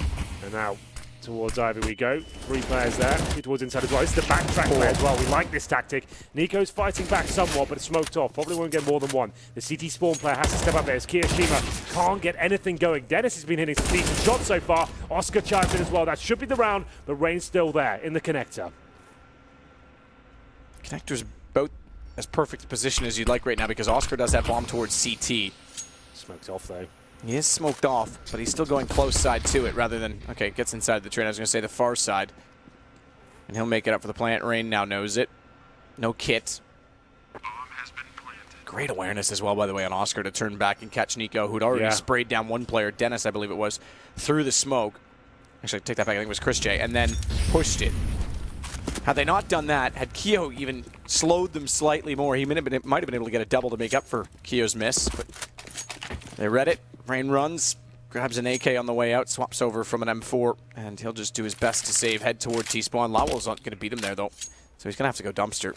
And now towards Ivy we go. 3 players there. 2 towards inside as well. This is the backtrack play as well. We like this tactic. Nico's fighting back somewhat, but it's smoked off. Probably won't get more than 1. The CT spawn player has to step up there as Kirishima can't get anything going. Dennis has been hitting some decent shots so far. Oscar chimes in as well. That should be the round, but Rain's still there in the connector. Connector's about as perfect a position as you'd like right now because Oscar does that bomb towards CT. Smoked off though. He is smoked off, but he's still going close side to it rather than, okay, gets inside the train. I was going to say the far side. And he'll make it up for the plant. Rain now knows it. No kit. Great awareness as well, by the way, on Oscar to turn back and catch Nico, who'd already sprayed down 1 player, Dennis, I believe it was, through the smoke. Actually, take that back. I think it was Chris J. And then pushed it. Had they not done that, had Keo even slowed them slightly more, he might have been able to get a double to make up for Keo's miss. But they read it. Rain runs, grabs an AK on the way out, swaps over from an M4, and he'll just do his best to save, head toward T-spawn. Lowell's not going to beat him there, though, so he's going to have to go dumpster.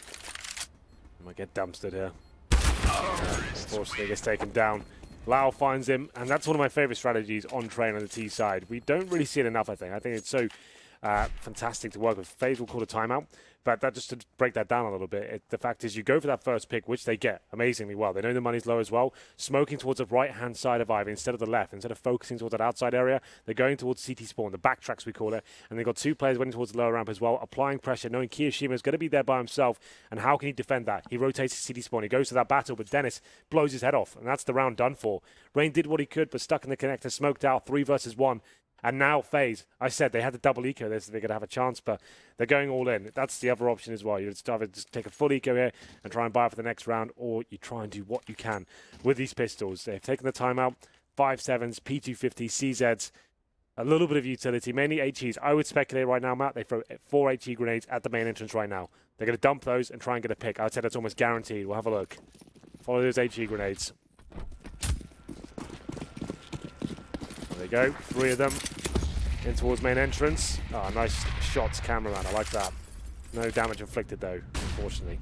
Might get dumpstered here. Unfortunately, he gets taken down. Lau finds him, and that's one of my favorite strategies on Train on the T side. We don't really see it enough, I think. I think it's so fantastic to work with. FaZe will call a timeout, but that just to break that down a little bit, the fact is you go for that first pick, which they get amazingly well. They know the money's low as well. Smoking towards the right-hand side of Ivy instead of the left. Instead of focusing towards that outside area, they're going towards CT spawn, the backtracks we call it, and they've got 2 players waiting towards the lower ramp as well, applying pressure, knowing Kiyoshima is going to be there by himself, and how can he defend that? He rotates his CT spawn, he goes to that battle, but Dennis blows his head off, and that's the round done for. Rain did what he could, but stuck in the connector, smoked out, 3 versus 1. And now FaZe, I said they had the double eco there so they could have a chance, but they're going all in. That's the other option as well. You either just take a full eco here and try and buy it for the next round, or you try and do what you can with these pistols. They've taken the timeout, 5.7s, P250, CZs, a little bit of utility, mainly HEs. I would speculate right now, Matt, they throw 4 HE grenades at the main entrance right now. They're going to dump those and try and get a pick. I would say that's almost guaranteed. We'll have a look. Follow those HE grenades. There they go, 3 of them in towards main entrance. Oh, nice shots, cameraman. I like that. No damage inflicted though, unfortunately.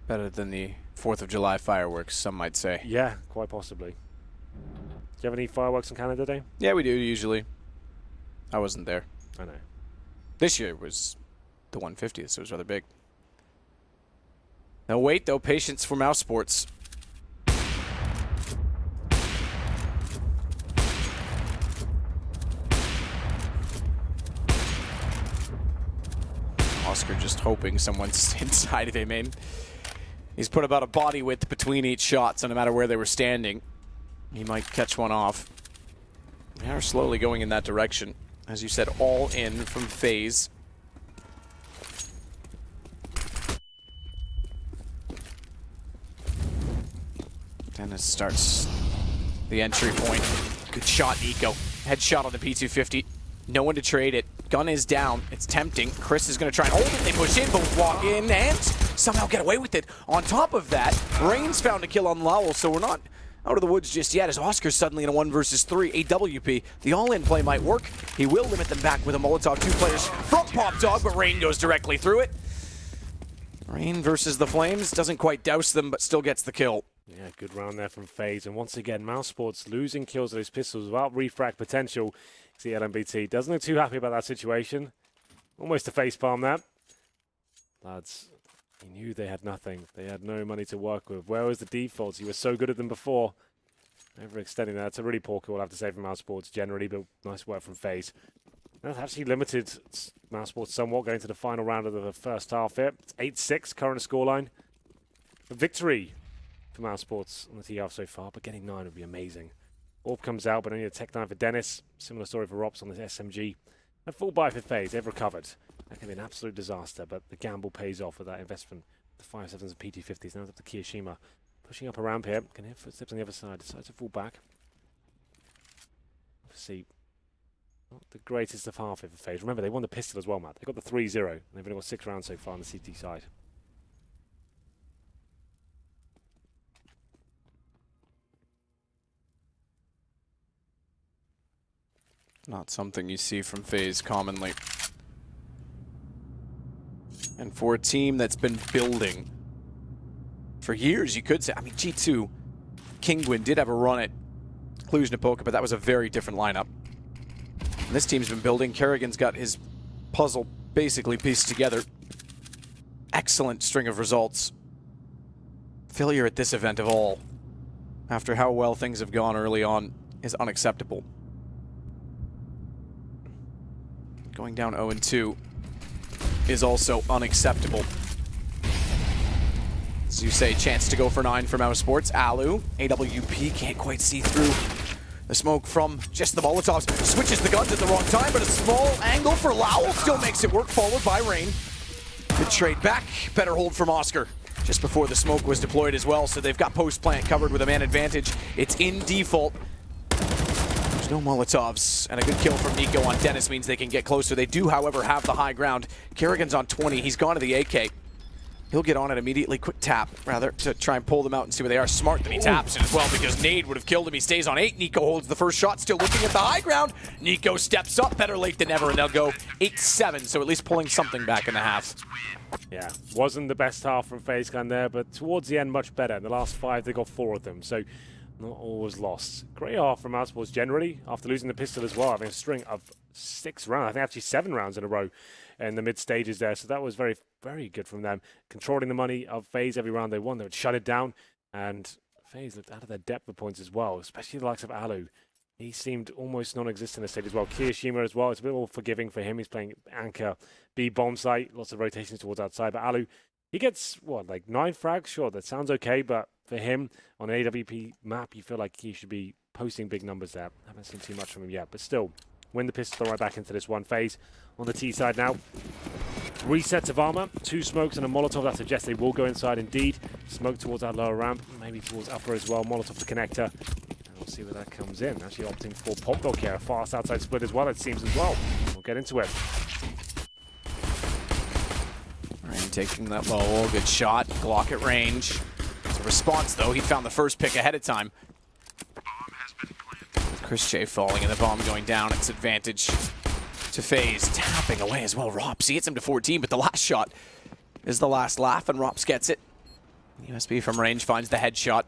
Better than the 4th of July fireworks, some might say. Yeah, quite possibly. Do you have any fireworks in Canada Day? Yeah, we do usually. I wasn't there. I know. This year was the 150th, so it was rather big. No wait, though. Patience for mousesports. Oscar just hoping someone's inside of him. He's put about a body width between each shot, so no matter where they were standing, he might catch one off. They are slowly going in that direction. As you said, all in from FaZe. Dennis starts the entry point. Good shot, Nico. Headshot on the P250. No one to trade it. Gun is down. It's tempting. Chris is going to try and hold it. They push in, both walk in, and somehow get away with it. On top of that, Rain's found a kill on Lowell, so we're not out of the woods just yet, as Oscar's suddenly in a 1 versus 3 AWP. The all-in play might work. He will limit them back with a Molotov. 2 players from Pop Dog, but Rain goes directly through it. Rain versus the Flames. Doesn't quite douse them, but still gets the kill. Yeah, good round there from FaZe. And once again, mousesports losing kills with his pistols without refrag potential. See LMBT doesn't look too happy about that situation. Almost a facepalm that. Lads, he knew they had nothing. They had no money to work with. Where was the defaults? He was so good at them before. Overextending that. It's a really poor call, I have to say, from mousesports generally, but nice work from FaZe. That's actually limited mousesports somewhat going to the final round of the first half here. It's 8-6 current scoreline. A victory for mousesports on the T half so far, but getting 9 would be amazing. Orb comes out, but only a tech 9 for Dennis. Similar story for Rops on the SMG. A full buy for FaZe. They've recovered. That can be an absolute disaster, but the gamble pays off with that investment. The 5.7s and PT50s. Now it's up to Kiyoshima. Pushing up a ramp here. Can hear footsteps on the other side. Decides to fall back. Obviously, not the greatest of half here for FaZe. Remember, they won the pistol as well, Matt. They got the 3-0. And they've only got 6 rounds so far on the CT side. Not something you see from FaZe commonly. And for a team that's been building for years, you could say. I mean, G2, Kingwin did have a run at Cluj-Napoca, but that was a very different lineup. And this team's been building. Kerrigan's got his puzzle basically pieced together. Excellent string of results. Failure at this event of all, after how well things have gone early on, is unacceptable. Going down 0-2 is also unacceptable. As you say, chance to go for 9 for mousesports. Alu, AWP can't quite see through the smoke from just the Molotovs. Switches the guns at the wrong time, but a small angle for Lowell still makes it work, followed by Rain. Good trade back, better hold from Oscar. Just before the smoke was deployed as well, so they've got post-plant covered with a man advantage. It's in default. There's no Molotovs, and a good kill from Nico on Dennis means they can get closer. They do, however, have the high ground. Kerrigan's on 20. He's gone to the AK. He'll get on it immediately. Quick tap, rather, to try and pull them out and see where they are. Smart that he taps it as well, because Nade would have killed him. He stays on 8. Nico holds the first shot, still looking at the high ground. Nico steps up, better late than never, and they'll go 8-7, so at least pulling something back in the half. Yeah, wasn't the best half from FaZe Clan there, but towards the end, much better. In the last 5, they got 4 of them, so not all was lost. Great half from mousesports generally, after losing the pistol as well, having a string of 6 rounds, I think actually 7 rounds in a row in the mid stages there, so that was very, very good from them. Controlling the money of FaZe every round they won, they would shut it down, and FaZe looked out of their depth of points as well, especially the likes of Alu. He seemed almost non-existent in the stage as well. Kirishima as well, it's a bit more forgiving for him. He's playing anchor, B bomb site, lots of rotations towards outside, but Alu, he gets, what, like 9 frags? Sure, that sounds okay, but for him, on an AWP map, you feel like he should be posting big numbers there. Haven't seen too much from him yet, but still, win the pistol right back into this one. FaZe on the T side now. 3 sets of armor, 2 smokes and a Molotov. That suggests they will go inside indeed. Smoke towards that lower ramp, maybe towards upper as well. Molotov the connector. And we'll see where that comes in. Actually opting for Pop Dog here. A fast outside split as well, it seems as well. We'll get into it. Rain taking that low, good shot. Glock at range. It's a response though. He found the first pick ahead of time. Chris J falling and the bomb going down. It's advantage to FaZe. Tapping away as well. Rops, he gets him to 14, but the last shot is the last laugh, and Rops gets it. USB from range finds the headshot.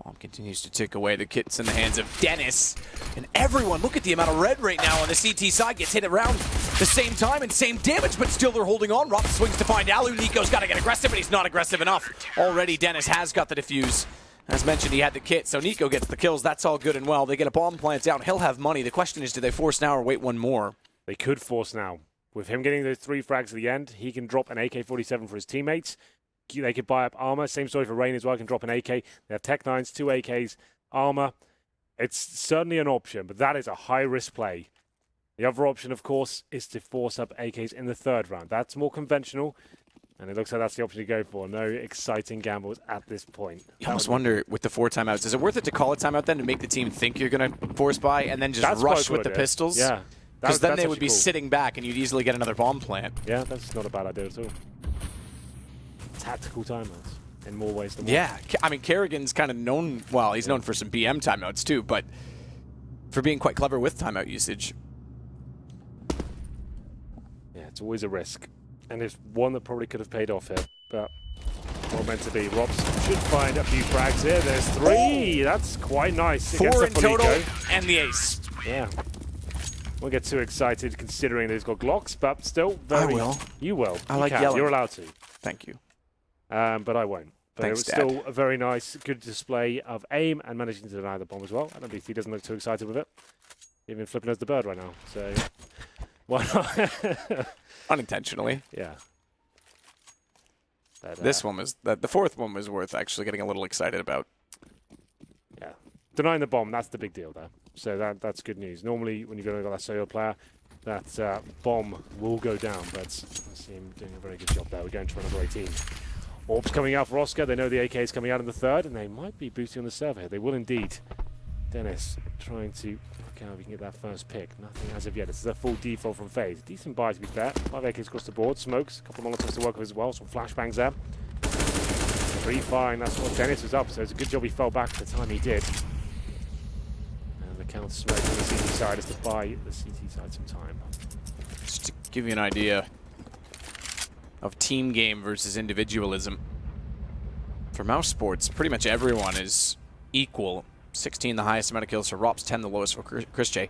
Bomb continues to tick away. The kit's in the hands of Dennis. And everyone, look at the amount of red right now on the CT side. Gets hit around the same time and same damage, but still they're holding on. Rops swings to find Alu. Nico's got to get aggressive, but he's not aggressive enough. Already Dennis has got the defuse. As mentioned, he had the kit, so Nico gets the kills. That's all good and well. They get a bomb plant down. He'll have money. The question is, do they force now or wait one more? They could force now. With him getting those 3 frags at the end, he can drop an AK-47 for his teammates. They could buy up armor. Same story for Rain as well. Can drop an AK. They have Tech 9s, 2 AKs, armor. It's certainly an option, but that is a high-risk play. The other option, of course, is to force up AKs in the 3rd round. That's more conventional. And it looks like that's the option to go for. No exciting gambles at this point. You almost wonder, with the 4 timeouts, is it worth it to call a timeout then to make the team think you're going to force buy and then just rush with the pistols? Yeah. Because then they would be sitting back and you'd easily get another bomb plant. Yeah, that's not a bad idea at all. Tactical timeouts in more ways than one. Yeah. I mean, Kerrigan's kind of known, well, he's known for some BM timeouts too, but for being quite clever with timeout usage. Yeah, it's always a risk. And it's one that probably could have paid off here, but not meant to be. Robs should find a few frags here. There's 3. That's quite nice. 4 in total, and the ace. Yeah. Won't get too excited considering that he's got Glocks, but still very... I will. You will. I like yelling. You're allowed to. Thank you. But I won't. But Thanks, it was Dad. still a very nice, good display of aim and managing to deny the bomb as well. I don't think he doesn't look too excited with it. Even flipping as the bird right now. So, why not? Unintentionally. Yeah. But, this one was, the 4th one was worth actually getting a little excited about. Yeah. Denying the bomb, that's the big deal there. So that's good news. Normally, when you've got that solo player, that bomb will go down, but I see him doing a very good job there. We're going to another 18. Orbs coming out for Oscar. They know the AK is coming out in the 3rd, and they might be boosting on the server here. They will indeed. Dennis trying to look how we can get that first pick. Nothing as of yet. This is a full default from FaZe. Decent buy, to be fair. 5 AKs across the board. Smokes. A couple of Molotovs to work with as well. Some flashbangs there. 3 firing. That's what Dennis was up. So it's a good job he fell back at the time he did. And the counter smoke on the CT side is to buy the CT side some time. Just to give you an idea of team game versus individualism. For mousesports, pretty much everyone is equal. 16 the highest amount of kills for Rops, 10 the lowest for Chris J.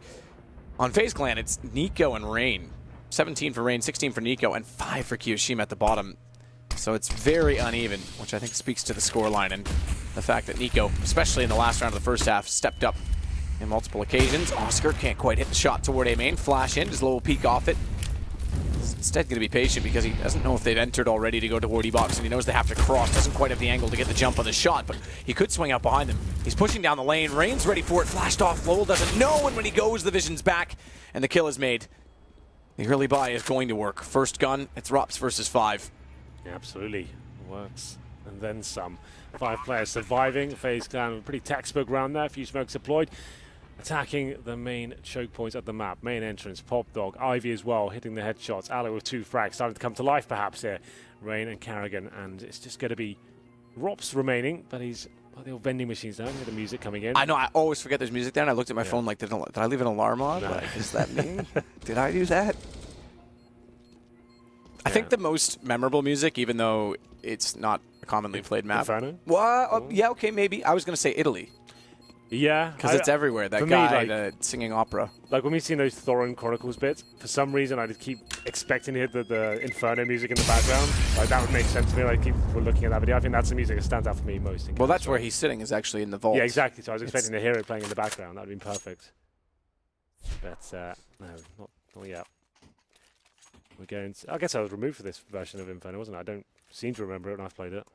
On FaZe Clan, it's Nico and Rain. 17 for Rain, 16 for Nico, and 5 for Kiyoshima at the bottom. So it's very uneven, which I think speaks to the scoreline and the fact that Nico, especially in the last round of the first half, stepped up in multiple occasions. Oscar can't quite hit the shot toward A main. Flash in, just a little peek off it. He's instead going to be patient because he doesn't know if they've entered already to go toward E-Box, and he knows they have to cross. Doesn't quite have the angle to get the jump on the shot, but he could swing out behind them. He's pushing down the lane. Rain's ready for it. Flashed off. Lowell doesn't know, and when he goes, the vision's back, and the kill is made. The early buy is going to work. First gun, it's Rops versus 5. Yeah, absolutely. Works. And then some. 5 players surviving. FaZe Clan, a pretty textbook round there. A few smokes deployed. attacking the main choke points of the map. Main entrance, Pop Dog, Ivy as well, hitting the headshots. Aloe with 2 frags, starting to come to life perhaps here. Rain and Carrigan, and it's just going to be Rops remaining, but he's the old vending machines now. Hear the music coming in. I know, I always forget there's music there, and I looked at my phone like, did I leave an alarm on? No. Like, does that mean? Did I do that? I think the most memorable music, even though it's not a commonly played map. Inferno? What? Yeah, okay, maybe. I was going to say Italy. Yeah. Because it's everywhere. That guy singing opera. Like when we've seen those Thorin Chronicles bits, for some reason I just keep expecting to hear the Inferno music in the background. Like that would make sense to me. Like we're looking at that video. I think that's the music that stands out for me most. Well, that's where he's sitting, is actually in the vault. Yeah, exactly. So I was expecting to hear it playing in the background. That would have been perfect. But no, not yet. We're going to, I guess I was removed for this version of Inferno, wasn't I? I don't seem to remember it when I've played it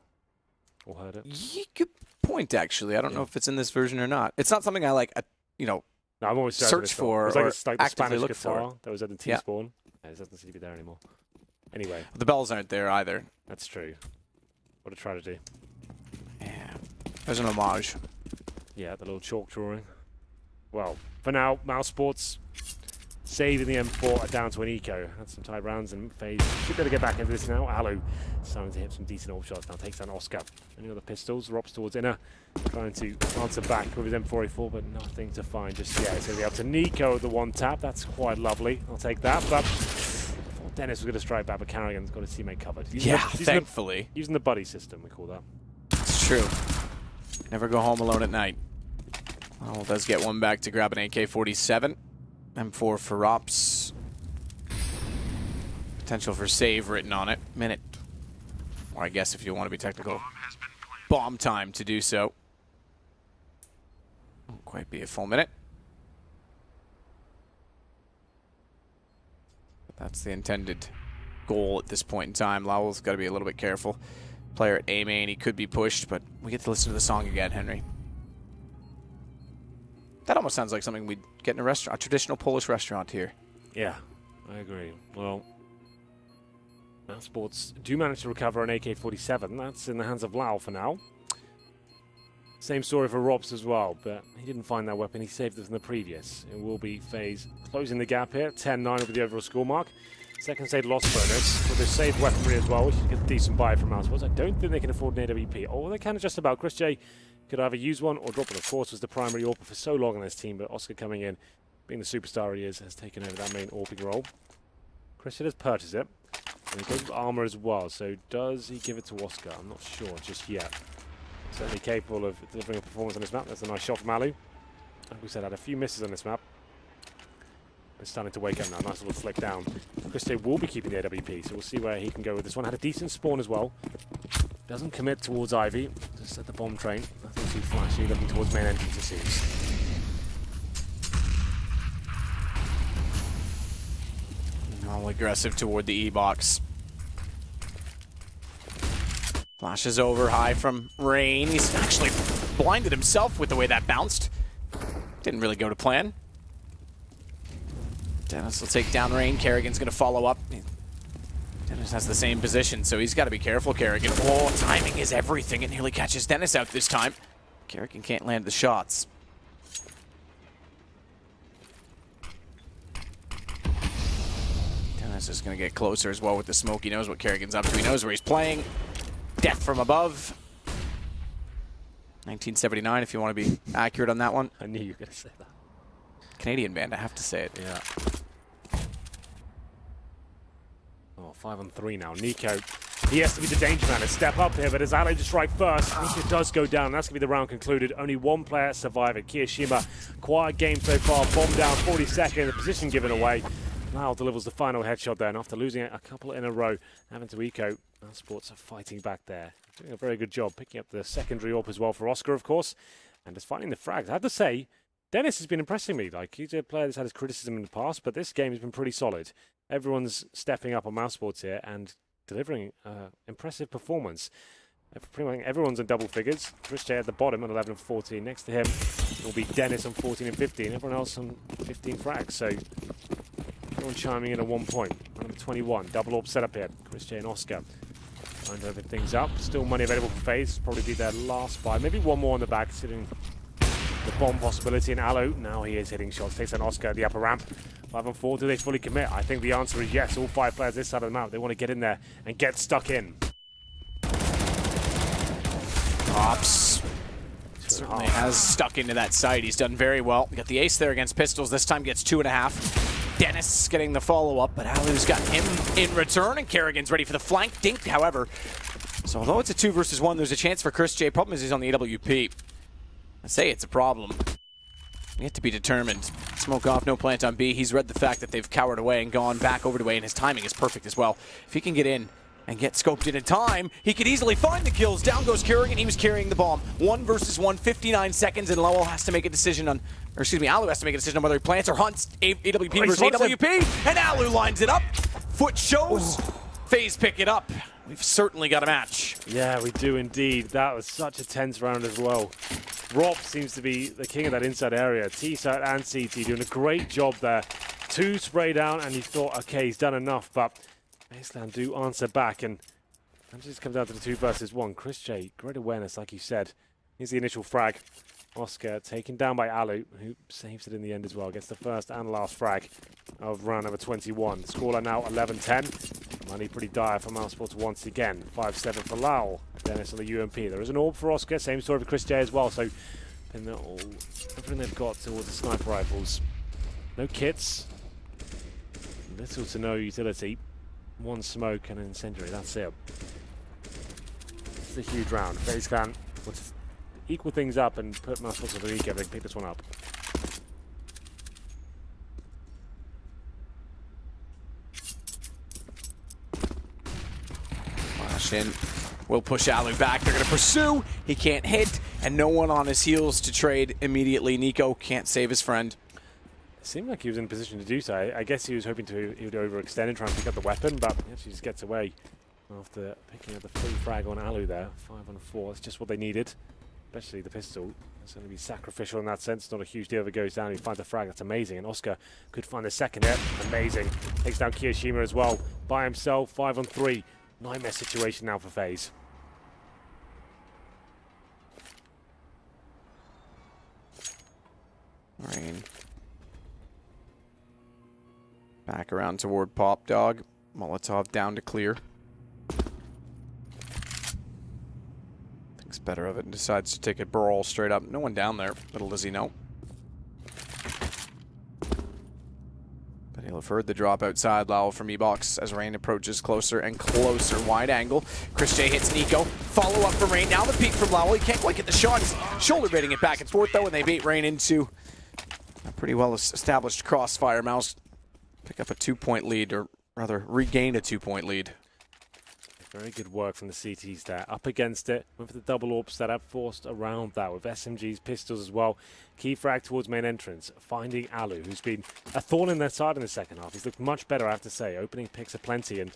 or heard it. Good point, actually. I don't know if it's in this version or not. It's not something I like, No, I'm always search for. It's like the Spanish look guitar for. that was at the T-spawn. Yeah, it doesn't seem to be there anymore. Anyway. The bells aren't there either. That's true. What a tragedy. Yeah. There's an homage. Yeah, the little chalk drawing. Well, for now, mousesports saving the M4 are down to an eco. Had some tight rounds and FaZe should better get back into this now. Aloe starting to hit some decent AWP shots now. Takes down Oscar. Any other pistols? Rops towards inner. Trying to answer back with his M4A4, but nothing to find just yet. It's going to be up to Nico with the one tap. That's quite lovely. I'll take that. But Dennis was going to strike back, but Carrigan's got his teammate covered. Thankfully. Using the buddy system, we call that. It's true. Never go home alone at night. Well, does get one back to grab an AK-47. M4 for Rops. Potential for save written on it. Minute. Or I guess if you want to be technical, bomb time to do so. Won't quite be a full minute. But that's the intended goal at this point in time. Lowell's got to be a little bit careful. Player at A main, he could be pushed, but we get to listen to the song again, Henry. That almost sounds like something we'd get in a restaurant, a traditional Polish restaurant here. Yeah, I agree. Well, mousesports do manage to recover an AK-47. That's in the hands of Lau for now. Same story for Robs as well, but he didn't find that weapon. He saved it from the previous. It will be FaZe closing the gap here. 10-9 with the overall score mark. Second save loss bonus with the saved weaponry as well, which should get a decent buy from mousesports. I don't think they can afford an AWP. Oh, they can just about. Chris J could either use one or drop it. Of course, was the primary AWPer for so long on this team, but Oscar coming in, being the superstar he is, has taken over that main AWPing role. Chris J does purchase it, and he goes with armor as well. So does he give it to Oscar? I'm not sure just yet. Certainly capable of delivering a performance on this map. That's a nice shot from Alu. Like we said, had a few misses on this map. It's starting to wake up now. Nice little flick down. Chris J will be keeping the AWP, so we'll see where he can go with this one. Had a decent spawn as well. Doesn't commit towards Ivy. Just at the bomb train. Nothing too flashy. Looking towards main entrance, it seems. All aggressive toward the E-box. Flashes over high from Rain. He's actually blinded himself with the way that bounced. Didn't really go to plan. Dennis will take down Rain. Carrigan's going to follow up. Dennis has the same position, so he's got to be careful, Carrigan. Oh, timing is everything. It nearly catches Dennis out this time. Carrigan can't land the shots. Dennis is going to get closer as well with the smoke. He knows what Carrigan's up to. He knows where he's playing. Death from above. 1979, if you want to be accurate on that one. I knew you were going to say that. Canadian band, I have to say it. Yeah. Oh, 5-on-3 now. Nico, he has to be the danger man and step up here, but as Aloe to strike first, Nico does go down. That's going to be the round concluded. Only one player surviving. Kiyashima, quiet game so far. Bomb down, 42nd, the position given away. Now delivers the final headshot there, and after losing it a couple in a row, having to eco, mousesports are fighting back there. Doing a very good job, picking up the secondary AWP as well for Oscar, of course, and just finding the frags. I have to say, Dennis has been impressing me. Like, he's a player that's had his criticism in the past, but this game has been pretty solid. Everyone's stepping up on mousesports here and delivering impressive performance. Pretty much everyone's in double figures. Chris J at the bottom at 11 and 14. Next to him will be Dennis on 14 and 15. Everyone else on 15 frags. So everyone chiming in at 1 point. Number 21, double AWP setup here. Chris J and Oscar trying to open things up. Still money available for FaZe. Probably be their last buy. Maybe one more on the back, sitting the bomb possibility in Alu. Now he is hitting shots. Takes an Oscar at the upper ramp. 5-on-4. Do they fully commit? I think the answer is yes. All 5 players this side of the map, they want to get in there and get stuck in. Ops certainly has stuck into that site. He's done very well. We got the ace there against Pistols. This time gets 2.5. Dennis getting the follow-up, but Alu's got him in return, and Kerrigan's ready for the flank. Dinked, however. So although it's a 2 versus 1, there's a chance for Chris J. Problem is he's on the AWP. I say it's a problem. Yet to be determined. Smoke off, no plant on B. He's read the fact that they've cowered away and gone back over to A, and his timing is perfect as well. If he can get in and get scoped in time, he could easily find the kills. Down goes Kerrigan. He was carrying the bomb. 1 versus 1, 59 seconds, and Lowell has to make a decision on, or excuse me, Alu has to make a decision on whether he plants or hunts. AWP versus AWP, and Alu lines it up. Foot shows. FaZe pick it up. We've certainly got a match. Yeah, we do indeed. That was such a tense round as well. Rob seems to be the king of that inside area. T-side and CT doing a great job there. 2 spray down, and you thought, okay, he's done enough, but Baseland do answer back, and it just comes down to the 2 versus 1. Chris J, great awareness, like you said. Here's the initial frag. Oscar taken down by Alu, who saves it in the end as well. Gets the first and last frag of round number 21. Scoreline now 11-10. Money pretty dire for mousesports once again. 5-7 for Lowell. Dennis on the UMP. There is an orb for Oscar. Same story for Chris J as well. So everything they've got towards the sniper rifles. No kits. Little to no utility. 1 smoke and an incendiary. That's it. This is a huge round. FaZe can equal things up and put mousesports on the weekend. They can pick this one up. Shin will push Alu back. They're going to pursue. He can't hit, and no one on his heels to trade immediately. Nico can't save his friend. It seemed like he was in a position to do so. I guess he was hoping he would overextend and try and pick up the weapon, but he actually just gets away after picking up the free frag on Alu there. 5-on-4. That's just what they needed, especially the pistol. It's going to be sacrificial in that sense. Not a huge deal if it goes down. He finds the frag. That's amazing. And Oscar could find the second hit. Amazing. Takes down Kiyoshima as well by himself. 5-on-3. Nightmare situation now for FaZe. Rain. Back around toward Pop Dog. Molotov down to clear. Thinks better of it and decides to take a brawl straight up. No one down there. Little does he know. But he'll have heard the drop outside. Lowell from E-Box as Rain approaches closer and closer. Wide angle. Chris J hits Nico. Follow up from Rain. Now the peek from Lowell. He can't quite get the shot. He's shoulder baiting it back and forth though, and they bait Rain into a pretty well established crossfire. Mouse pick up a 2-point lead, or rather regain a 2-point lead. Very good work from the CTs there. Up against it, went for the double AWP setup, forced around that with SMGs, pistols as well. Key frag towards main entrance, finding Alu, who's been a thorn in their side in the second half. He's looked much better, I have to say. Opening picks aplenty, and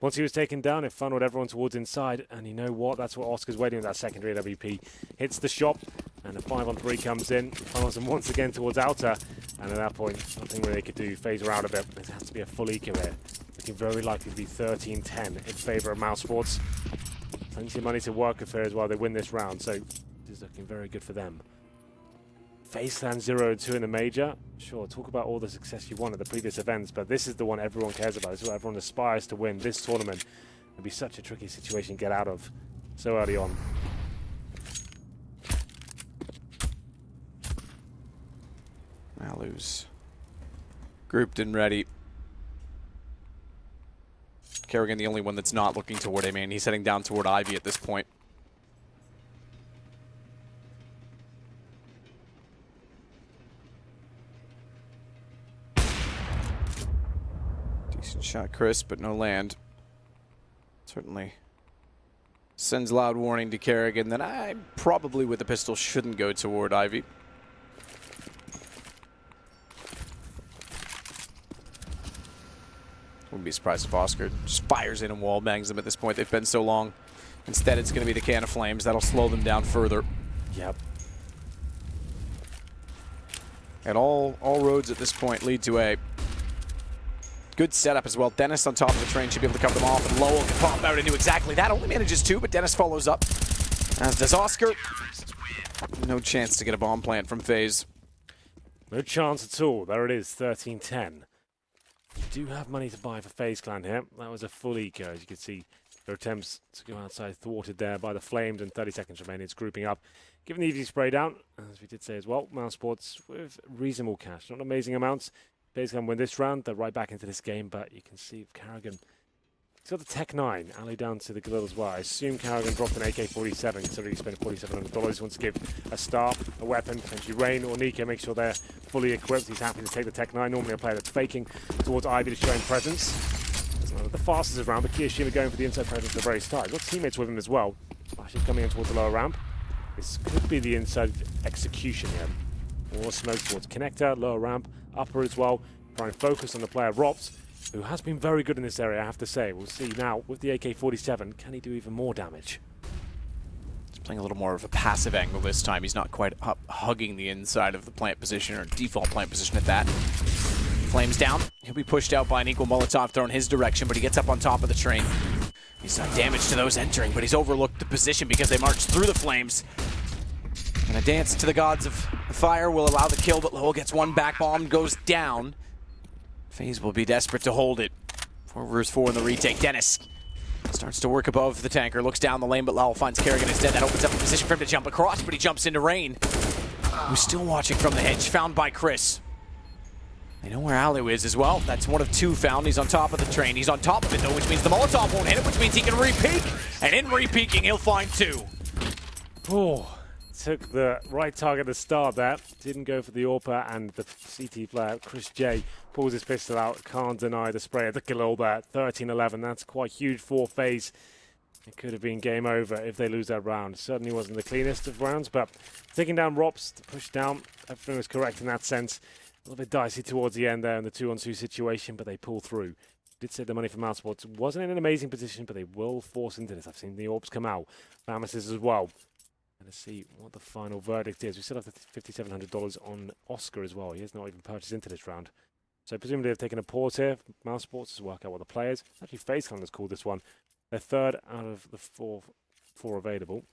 once he was taken down, it funneled everyone towards inside. And you know what? That's what Oscar's waiting with that secondary AWP. Hits the shop, and a 5-on-3 comes in. Funnels him once again towards outer. And at that point, nothing really they could do. FaZe are out of it. It has to be a full eco here. Looking very likely to be 13-10 in favour of mousesports. Plenty of money to work with here as well. They win this round, so it is looking very good for them. FaZe land 0-2 in the major. Sure, talk about all the success you won at the previous events, but this is the one everyone cares about. This is what everyone aspires to win. This tournament would be such a tricky situation to get out of so early on. Alu's grouped and ready. Kerrigan the only one that's not looking toward A main. He's heading down toward Ivy at this point. Decent shot, Chris, but no land. Certainly sends loud warning to Kerrigan that I probably with the pistol shouldn't go toward Ivy. Wouldn't be surprised if Oscar just fires in and wall bangs them at this point. They've been so long. Instead, it's going to be the can of flames. That'll slow them down further. Yep. And all roads at this point lead to A. Good setup as well. Dennis on top of the train should be able to cover them off, and Lowell can pop out and do exactly that. Only manages 2, but Dennis follows up. As does Oscar. No chance to get a bomb plant from FaZe. No chance at all. There it is, 13-10. You do have money to buy for FaZe Clan here. That was a full eco, as you can see. Their attempts to go outside thwarted there by the Flames, and 30 seconds remaining. It's grouping up. Given the easy spray down, as we did say as well, mousesports with reasonable cash. Not amazing amounts. FaZe Clan win this round. They're right back into this game, but you can see Carrigan. He's got the Tech 9, alley down to the Galil as well. I assume Carrigan dropped an AK-47, considering he spent $4,700. He wants to give a star, a weapon, potentially Rain or Nico, make sure they're fully equipped. He's happy to take the Tech 9. Normally a player that's faking towards Ivy to show him presence. It's not the fastest around, but Kiyoshima going for the inside presence at the very start. He's got teammates with him as well. Flash is coming in towards the lower ramp. This could be the inside execution here. More smoke towards connector, lower ramp, upper as well. Try and focus on the player Rops, who has been very good in this area, I have to say. We'll see now with the AK-47, can he do even more damage? He's playing a little more of a passive angle this time. He's not quite hugging the inside of the plant position, or default plant position at that. Flames down. He'll be pushed out by an equal Molotov thrown his direction, but he gets up on top of the train. He's done damage to those entering, but he's overlooked the position because they marched through the Flames. And a dance to the gods of fire will allow the kill, but Lowell gets one back bomb, goes down. FaZe will be desperate to hold it. 4 versus 4 in the retake. Dennis starts to work above the tanker, looks down the lane, but Lowell finds Kerrigan instead. That opens up a position for him to jump across, but he jumps into Rain, who's still watching from the hedge, found by Chris. They know where Alu is as well. That's one of 2 found. He's on top of the train. He's on top of it, though, which means the Molotov won't hit it, which means he can re-peek. And in re-peeking, he'll find 2. Oh, took the right target at the start there. Didn't go for the AWPer, and the CT player, Chris J, pulls his pistol out. Can't deny the spray at the Galil there. 13-11. That's quite huge for FaZe. It could have been game over if they lose that round. Certainly wasn't the cleanest of rounds, but taking down Rops to push down, everything was correct in that sense. A little bit dicey towards the end there in the 2-on-2 situation, but they pull through. Did say the money for mousesports wasn't in an amazing position, but they will force into this. I've seen the AWPs come out. Famis as well. Let's see what the final verdict is. We still have the $5,700 on Oscar as well. He has not even purchased into this round. So presumably they've taken a pause here. mousesports to work out what the players. Actually, FaZe Clan has called this one. They're third out of the four available.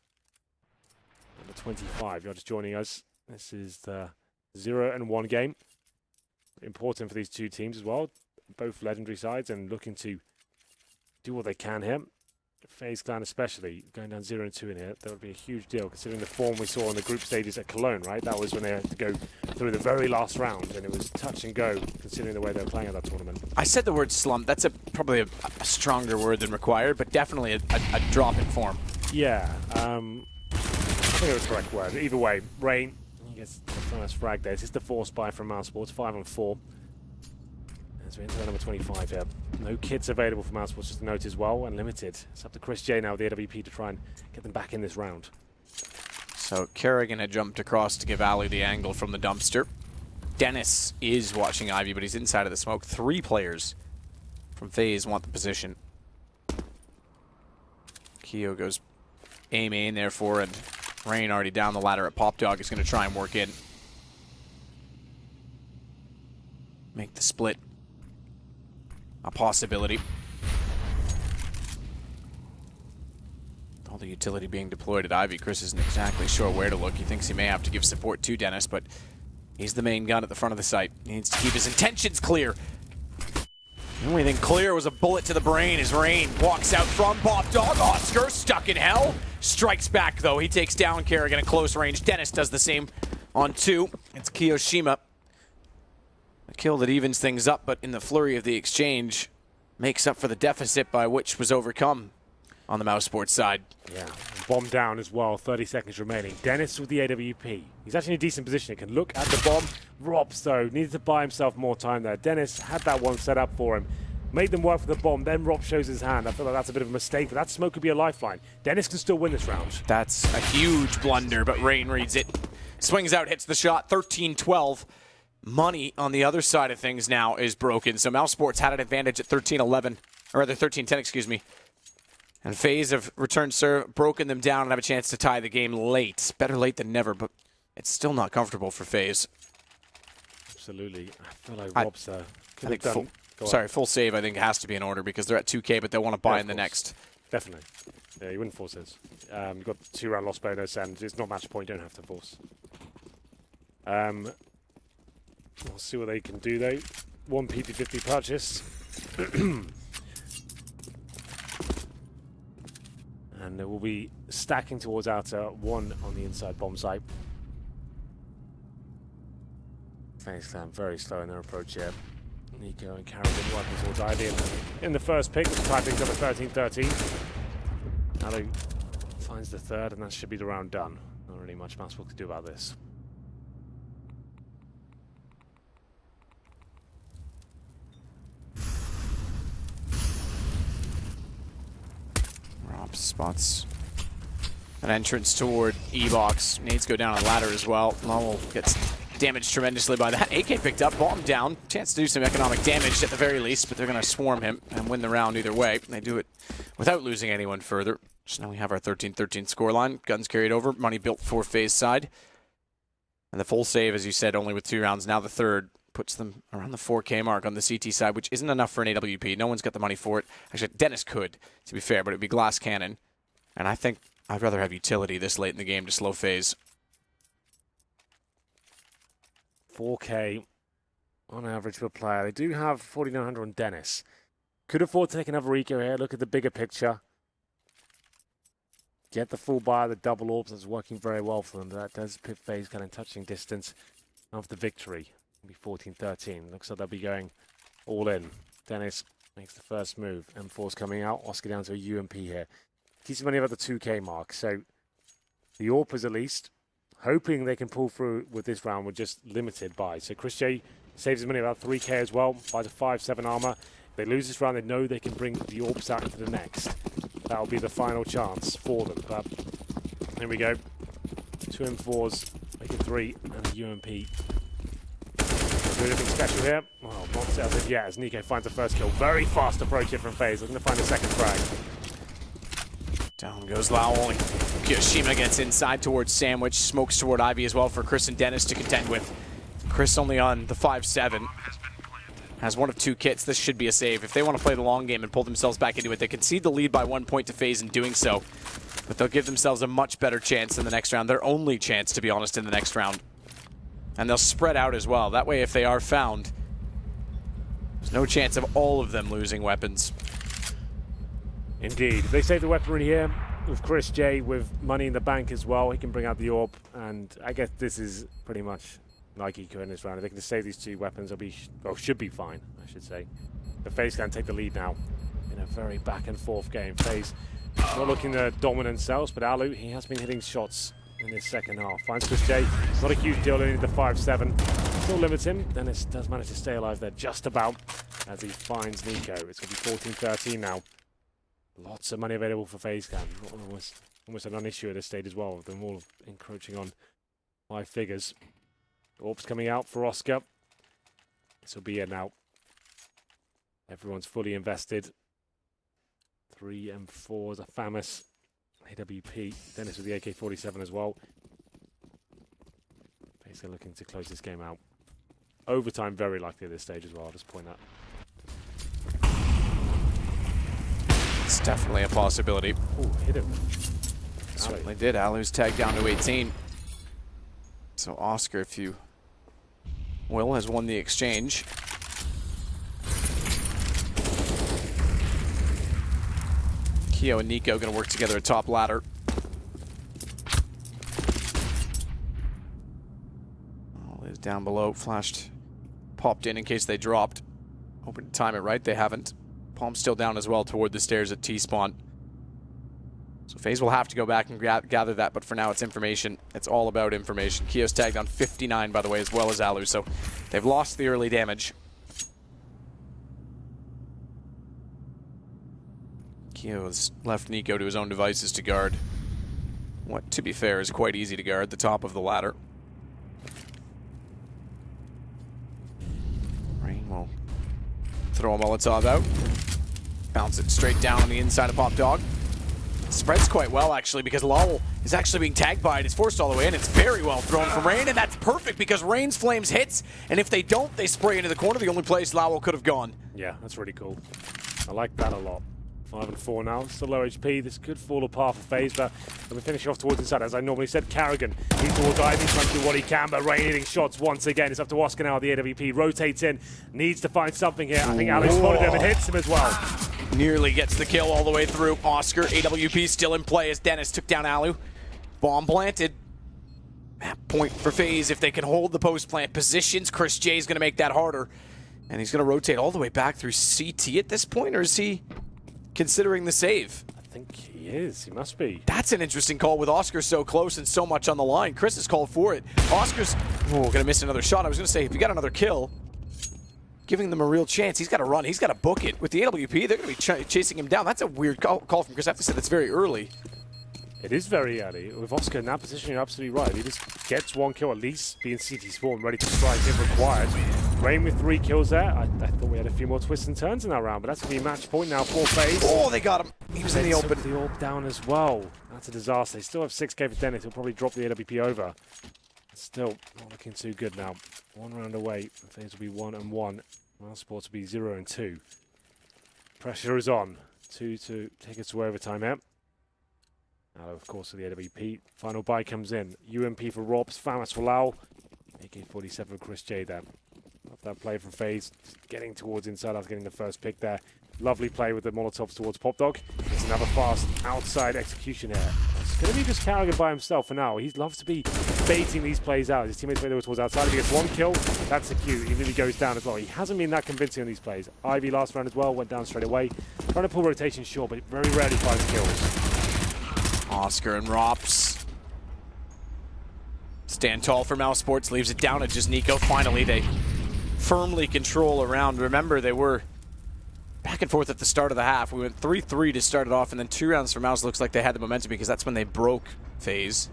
Number 25. You're just joining us. This is the 0-1 game. Important for these 2 teams as well. Both legendary sides and looking to do what they can here. FaZe Clan especially, going down 0-2 in here, that would be a huge deal considering the form we saw in the group stages at Cologne, right? That was when they had to go through the very last round, and it was touch and go considering the way they were playing at that tournament. I said the word slump. That's probably a stronger word than required, but definitely a drop in form. Yeah, I think it was the correct word. Either way, Rain, he gets the first frag there. This is the 4 spy from mousesports, 5-on-4. As we enter number 25 here. No kits available for mousesports, just a note as well, and limited. It's up to Chris J now, the AWP, to try and get them back in this round. So Kerrigan had jumped across to give Ali the angle from the dumpster. Dennis is watching Ivy, but he's inside of the smoke. 3 players from FaZe want the position. Keo goes aim in there for, and Rain already down the ladder at Pop Dog is going to try and work in. Make the split a possibility. All the utility being deployed at Ivy, Chris isn't exactly sure where to look. He thinks he may have to give support to Dennis, but he's the main gun at the front of the site. He needs to keep his intentions clear. The only thing clear was a bullet to the brain as Rain walks out from Pop Dog. Oscar, stuck in hell, strikes back though. He takes down Kerrigan at close range. Dennis does the same on 2. It's Kiyoshima. A kill that evens things up, but in the flurry of the exchange, makes up for the deficit by which was overcome on the mousesports side. Yeah, bomb down as well, 30 seconds remaining. Dennis with the AWP. He's actually in a decent position. He can look at the bomb. Rops, though, needed to buy himself more time there. Dennis had that one set up for him. Made them work for the bomb, then Rob shows his hand. I feel like that's a bit of a mistake, but that smoke could be a lifeline. Dennis can still win this round. That's a huge blunder, but Rain reads it. Swings out, hits the shot, 13-12. Money on the other side of things now is broken. So mousesports had an advantage at 13-11, or rather 13-10, excuse me. And FaZe have returned serve, broken them down, and have a chance to tie the game late. Better late than never, but it's still not comfortable for FaZe. Absolutely. I feel like Rob's full save, I think, has to be in order because they're at 2K, but they want to buy in the next Definitely. Yeah, you wouldn't force this. You've got 2-round loss bonus, and it's not match point. You don't have to force. We'll see what they can do, though. 1 PP50 purchase. And they will be stacking towards outer, 1 on the inside bomb site. FaZe Clan very slow in their approach here. Nico and Carrigan working towards Ivy in the first pick, which tie things up at 13-13. Alu finds the third, and that should be the round done. Not really much mousesports to do about this. Rob spots an entrance toward E-Box. Nades go down a ladder as well. Lowell gets damaged tremendously by that. AK picked up, bomb down. Chance to do some economic damage at the very least, but they're going to swarm him and win the round either way. They do it without losing anyone further. So now we have our 13-13 scoreline. Guns carried over. Money built for FaZe side. And the full save, as you said, only with 2 rounds. Now the third puts them around the 4K mark on the CT side, which isn't enough for an AWP. No one's got the money for it. Actually, Dennis could, to be fair, but it would be glass cannon. And I think I'd rather have utility this late in the game to slow FaZe. 4K on average per player. They do have 4,900 on Dennis. Could afford to take another eco here. Look at the bigger picture. Get the full buy, the double orbs. That's working very well for them. That does put FaZe kind of touching distance of the victory. It'll be 14-13. Looks like they'll be going all in. Dennis makes the first move. M4's coming out. Oscar down to a UMP here. Keeps his money about the 2K mark. So the AWPers at least, hoping they can pull through with this round with just limited buys. So Chris J saves his money about 3K as well. Buys a 5-7 armor. If they lose this round, they know they can bring the AWPs out into the next. That'll be the final chance for them. But here we go. 2 M4s, make it 3, and a UMP. Do anything special here? Oh, not set it yet as Nico finds the first kill. Very fast approach here from FaZe. Looking to find a second frag. Down goes Lowell, and Kiyoshima gets inside towards Sandwich. Smokes toward Ivy as well for Chris and Dennis to contend with. Chris only on the 5-7. Has 1 of 2 kits. This should be a save. If they want to play the long game and pull themselves back into it, they concede the lead by 1 point to FaZe in doing so. But they'll give themselves a much better chance in the next round. Their only chance, to be honest, in the next round. And they'll spread out as well. That way, if they are found, there's no chance of all of them losing weapons. Indeed. They save the weaponry here with Chris J with money in the bank as well. He can bring out the orb, and I guess this is pretty much like eco in this round. If they can just save these 2 weapons, they'll be, well, should be fine, I should say. The FaZe can take the lead now in a very back and forth game. FaZe not looking to dominate themselves, but Alu, he has been hitting shots in this second half. Finds Chris J. Not a huge deal, only the 5-7. Still limits him. Dennis does manage to stay alive there just about as he finds Nico. It's going to be 14-13 now. Lots of money available for FaZe Clan. Almost a non-issue at this stage as well. Them all encroaching on 5 figures. Orbs coming out for Oscar. This will be it now. Everyone's fully invested. 3 M4s, a FAMAS, AWP. Dennis with the AK-47 as well. Basically looking to close this game out. Overtime very likely at this stage as well, I'll just point that. It's definitely a possibility. Ooh, hit him. Certainly did. Alu's tagged down to 18. So Oscar, if you will, has won the exchange. Keo and Nico going to work together at top ladder. Oh, is down below. Flashed, popped in case they dropped. Hoping to time it right. They haven't. Palm still down as well toward the stairs at T-spawn. So FaZe will have to go back and gather that, but for now it's information. It's all about information. Keo's tagged on 59, by the way, as well as Alu, so they've lost the early damage. Keo has left Nico to his own devices to guard what, to be fair, is quite easy to guard, the top of the ladder. Rain will throw a Molotov out. Bounce it straight down on the inside of Pop Dog. Spreads quite well, actually, because Lowell is actually being tagged by it. It's forced all the way in. It's very well thrown from Rain, and that's perfect because Rain's Flames hits, and if they don't, they spray into the corner. The only place Lowell could have gone. Yeah, that's really cool. I like that a lot. 5 and 4 now, still low HP. This could fall apart for FaZe, but we're finishing off towards inside. As I normally said, Carrigan, he's towards Ivy, trying to do what he can, but Rain hitting shots once again. It's up to Oscar now, the AWP rotates in, needs to find something here. I think Alex spotted him and hits him as well. Nearly gets the kill all the way through. Oscar, AWP still in play as Dennis took down Alu. Bomb planted. Point for FaZe if they can hold the post plant positions. Chris J is going to make that harder. And he's going to rotate all the way back through CT at this point, or is he considering the save? I think he is. He must be. That's an interesting call with Oscar so close and so much on the line. Chris has called for it. Oscar's going to miss another shot. I was going to say, if you got another kill, giving them a real chance. He's got to run. He's got to book it. With the AWP, they're going to be chasing him down. That's a weird call from Chris. I have to say that's very early. It is very early. With Oscar in that position, you're absolutely right. He just gets one kill, at least being CT spawn, ready to strike if required. Rain with 3 kills there. I thought we had a few more twists and turns in that round, but that's going to be a match point now for FaZe. Oh, they got him. He was in the open. Took the AWP down as well. That's a disaster. They still have 6k for Dennis. He'll probably drop the AWP over. Still not looking too good now. 1 round away. FaZe will be 1 and 1. mousesports will be 0 and 2. Pressure is on. 2 to take us to overtime here. Now, of course, for the AWP. Final buy comes in. UMP for Robs, Famas for Lau. AK-47 for Chris J there. Love that play from FaZe. Getting towards inside after getting the first pick there. Lovely play with the Molotovs towards Pop Dog. It's another fast outside execution here. It's going to be just Carrigan by himself for now. He loves to be baiting these plays out. His teammates play towards outside. If he gets 1 kill, that's a cue. He really goes down as well. He hasn't been that convincing on these plays. Ivy last round as well, went down straight away. Trying to pull rotation, sure, but very rarely finds kills. Oscar and Rops stand tall for mousesports, leaves it down at just Nico. Finally, they firmly control around. Remember, they were back and forth at the start of the half. We went 3-3 to start it off, and then 2 rounds for Mouse. Looks like they had the momentum because that's when they broke FaZe.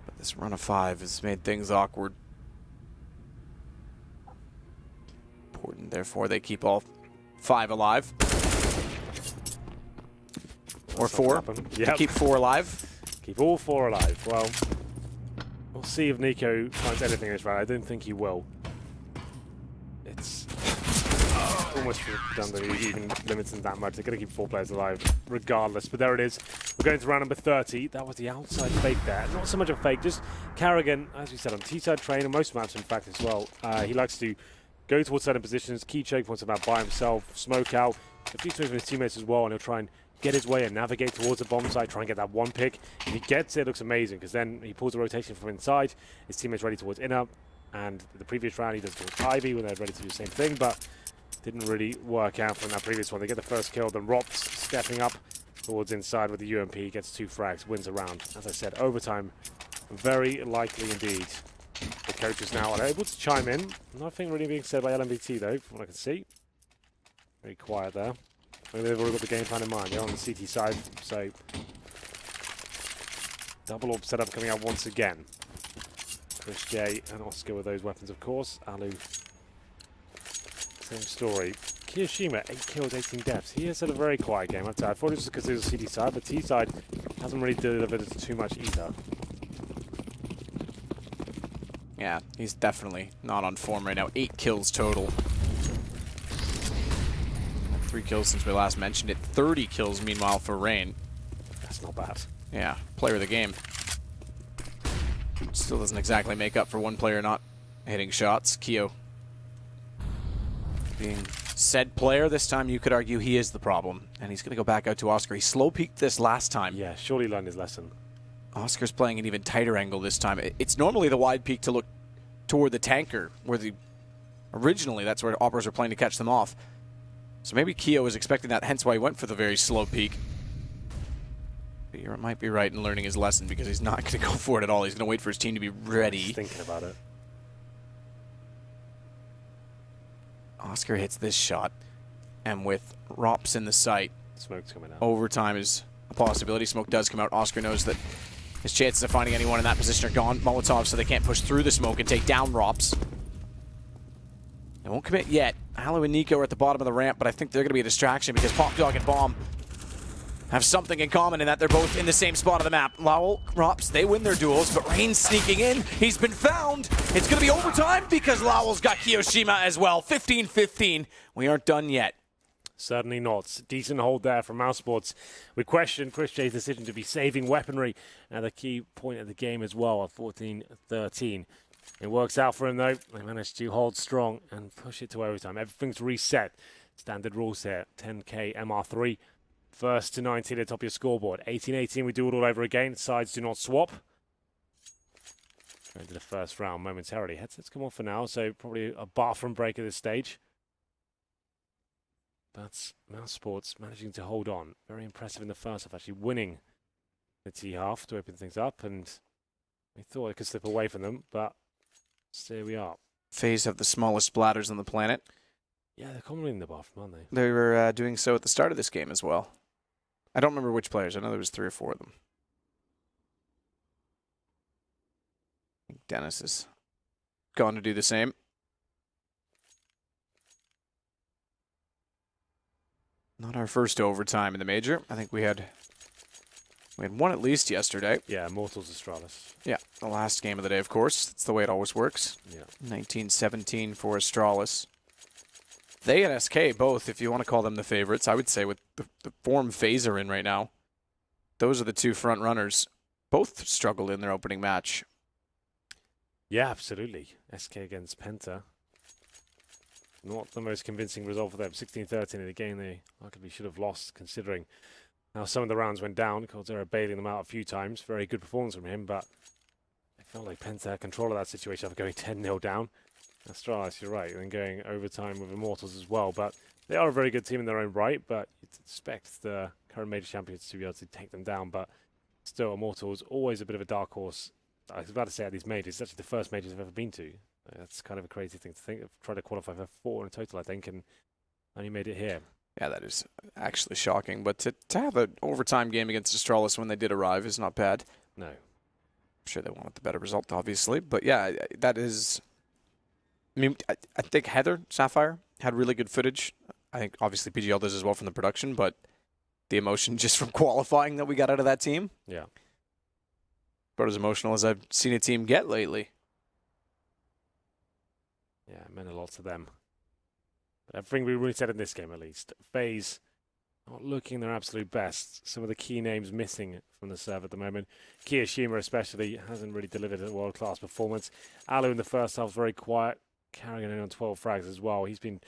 But this run of 5 has made things awkward. Important, therefore, they keep all 5 alive. Or 4. Yep. Keep 4 alive. Keep all 4 alive. Well, we'll see if Nico finds anything in this round. I don't think he will. It's almost redundant that he even limits them that much. They're going to keep 4 players alive regardless. But there it is. We're going to round number 30. That was the outside fake there. Not so much a fake, just Carrigan, as we said, on T-side train, and most maps in fact as well. He likes to go towards certain positions, key choke points about by himself, smoke out, a few swings with his teammates as well, and he'll try and get his way and navigate towards the bomb site, try and get that 1 pick. If he gets it, it looks amazing, because then he pulls the rotation from inside, his teammates ready towards inner, and the previous round he does towards Ivy when they're ready to do the same thing, but didn't really work out from that previous one. They get the first kill, then Rops stepping up towards inside with the UMP, gets 2 frags, wins a round. As I said, overtime, very likely indeed. The coaches now are able to chime in. Nothing really being said by LMBT though, from what I can see. Very quiet there. Maybe they've already got the game plan in mind. They're on the CT side, so double orb setup coming out once again. Chris J and Oscar with those weapons, of course. Alu, same story. Kiyoshima, 8 kills, 18 deaths. He has had a very quiet game. I thought it was just because it was CT side, but T side hasn't really delivered too much either. Yeah, he's definitely not on form right now. 8 kills total. 3 kills since we last mentioned it. 30 kills, meanwhile, for Rain. That's not bad. Yeah, player of the game. Still doesn't exactly make up for one player not hitting shots. Keo being said player. This time you could argue he is the problem. And he's going to go back out to Oscar. He slow-peaked this last time. Yeah, surely learned his lesson. Oscar's playing an even tighter angle this time. It's normally the wide peak to look toward the tanker, where originally that's where operas are playing to catch them off. So maybe Keo was expecting that, hence why he went for the very slow peak. But you might be right in learning his lesson, because he's not going to go for it at all. He's going to wait for his team to be ready. Just thinking about it. Oscar hits this shot, and with Rops in the sight, Smoke's coming out. Overtime is a possibility. Smoke does come out. Oscar knows that his chances of finding anyone in that position are gone. Molotov, so they can't push through the smoke and take down Rops. They won't commit yet. Alu and Nico are at the bottom of the ramp, but I think they're going to be a distraction because Pop Dog and Bomb have something in common in that they're both in the same spot of the map. Lowell, Rops, they win their duels, but Rain's sneaking in. He's been found. It's going to be overtime because Lowell's got Kiyoshima as well. 15-15. We aren't done yet. Certainly not. Decent hold there from mousesports. We question Chris J's decision to be saving weaponry at the key point of the game as well at 14-13. It works out for him though. They managed to hold strong and push it to overtime. Everything's reset. Standard rules here. 10k MR3. First to 19 at the top of your scoreboard. 18-18, we do it all over again. Sides do not swap. Into the first round momentarily. Headsets come off for now, so probably a bathroom break at this stage. But mousesports managing to hold on. Very impressive in the first half, actually winning the T half to open things up, and we thought it could slip away from them, but here we are. FaZe have the smallest splatters on the planet. Yeah, they're commonly in the bathroom, aren't they? They were doing so at the start of this game as well. I don't remember which players. I know there was 3 or 4 of them. I think Dennis is gone to do the same. Not our first overtime in the major. I think we had one at least yesterday. Yeah, Mortals Astralis. Yeah, the last game of the day, of course. That's the way it always works. Yeah. 1917 for Astralis. They and SK both, if you want to call them the favorites, I would say with the form FaZe are in right now, those are the 2 front runners. Both struggled in their opening match. Yeah, absolutely. SK against Penta. Not the most convincing result for them. 16-13 in a game they arguably should have lost, considering how some of the rounds went down. Caldera bailing them out a few times. Very good performance from him, but I felt like Penta had control of that situation after going 10-0 down. Astralis, you're right, and going overtime with Immortals as well. But they are a very good team in their own right, but you'd expect the current major champions to be able to take them down. But still, Immortals, always a bit of a dark horse. I was about to say at these majors, it's actually the first majors I've ever been to. That's kind of a crazy thing to think. I've tried to qualify for 4 in total, I think, and only made it here. Yeah, that is actually shocking. But to have an overtime game against Astralis when they did arrive is not bad. No. I'm sure they wanted the better result, obviously. But yeah, that is... I mean, I think Heather Sapphire had really good footage. I think obviously PGL does as well from the production, but the emotion just from qualifying that we got out of that team. Yeah. About as emotional as I've seen a team get lately. Yeah, it meant a lot to them. But everything we really said in this game, at least. FaZe not looking their absolute best. Some of the key names missing from the serve at the moment. Kiyoshima especially hasn't really delivered a world-class performance. Alu in the first half was very quiet, carrying in on 12 frags as well. He's been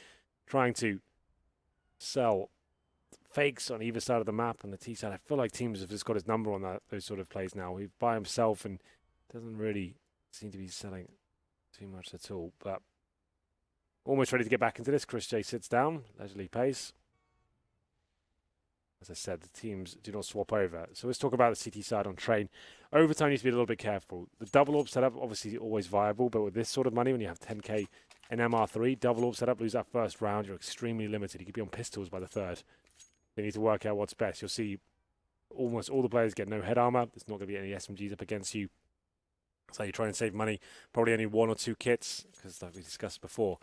trying to sell fakes on either side of the map on the T side. I feel like teams have just got his number on those sort of plays now. He's by himself and doesn't really seem to be selling too much at all. But almost ready to get back into this. Chris J sits down, leisurely pace. As I said, the teams do not swap over. So let's talk about the CT side on train. Overtime needs to be a little bit careful. The double orb setup, obviously always viable, but with this sort of money, when you have 10k and MR3, double orb setup, lose that first round, you're extremely limited. You could be on pistols by the third. They need to work out what's best. You'll see almost all the players get no head armor. There's not going to be any SMGs up against you. So you try and save money. Probably only 1 or 2 kits, because like we discussed before,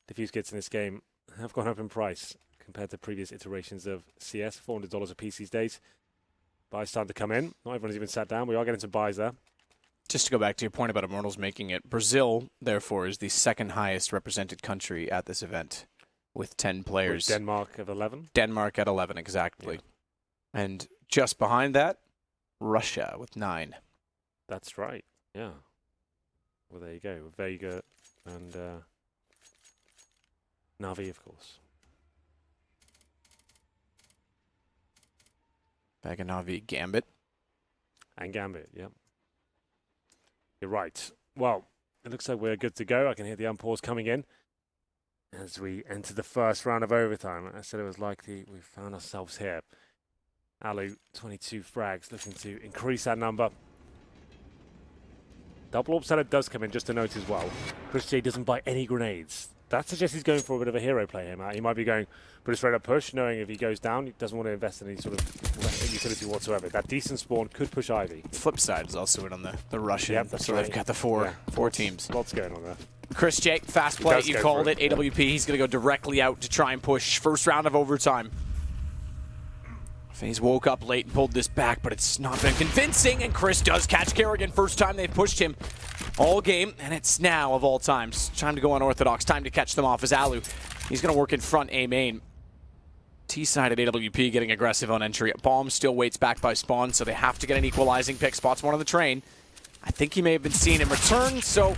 diffuse kits in this game have gone up in price compared to previous iterations of CS. $400 a piece these days. Buys starting to come in. Not everyone's even sat down. We are getting some buys there. Just to go back to your point about Immortals making it, Brazil, therefore, is the second highest represented country at this event with 10 players. With Denmark at 11? Denmark at 11, exactly. Yeah. And just behind that, Russia with 9. That's right, yeah. Well, there you go. Vega and Navi, of course. Vega, Navi, Gambit. And Gambit, yeah. You're right. Well, it looks like we're good to go. I can hear the unpause coming in as we enter the first round of overtime. I said it was likely we found ourselves here. Alu, 22 frags, looking to increase that number. Double orb setup does come in, just a note as well. Chris J doesn't buy any grenades. That suggests he's going for a bit of a hero play here, Matt. He might be going pretty straight up push, knowing if he goes down, he doesn't want to invest in any sort of utility whatsoever. That decent spawn could push Ivy. Flip side is also in on the Russian. Yep, that's so right. They've got the four teams. Lots going on there. Chris J, fast play, you called it. AWP, he's going to go directly out to try and push. First round of overtime. FaZe woke up late and pulled this back, but it's not been convincing, and Chris does catch Kerrigan. First time they've pushed him all game, and it's now of all times. Time to go unorthodox, time to catch them off as Alu. He's going to work in front A main. T-side at AWP getting aggressive on entry. Bomb still waits back by spawn, so they have to get an equalizing pick. Spots one on the train. I think he may have been seen in return, so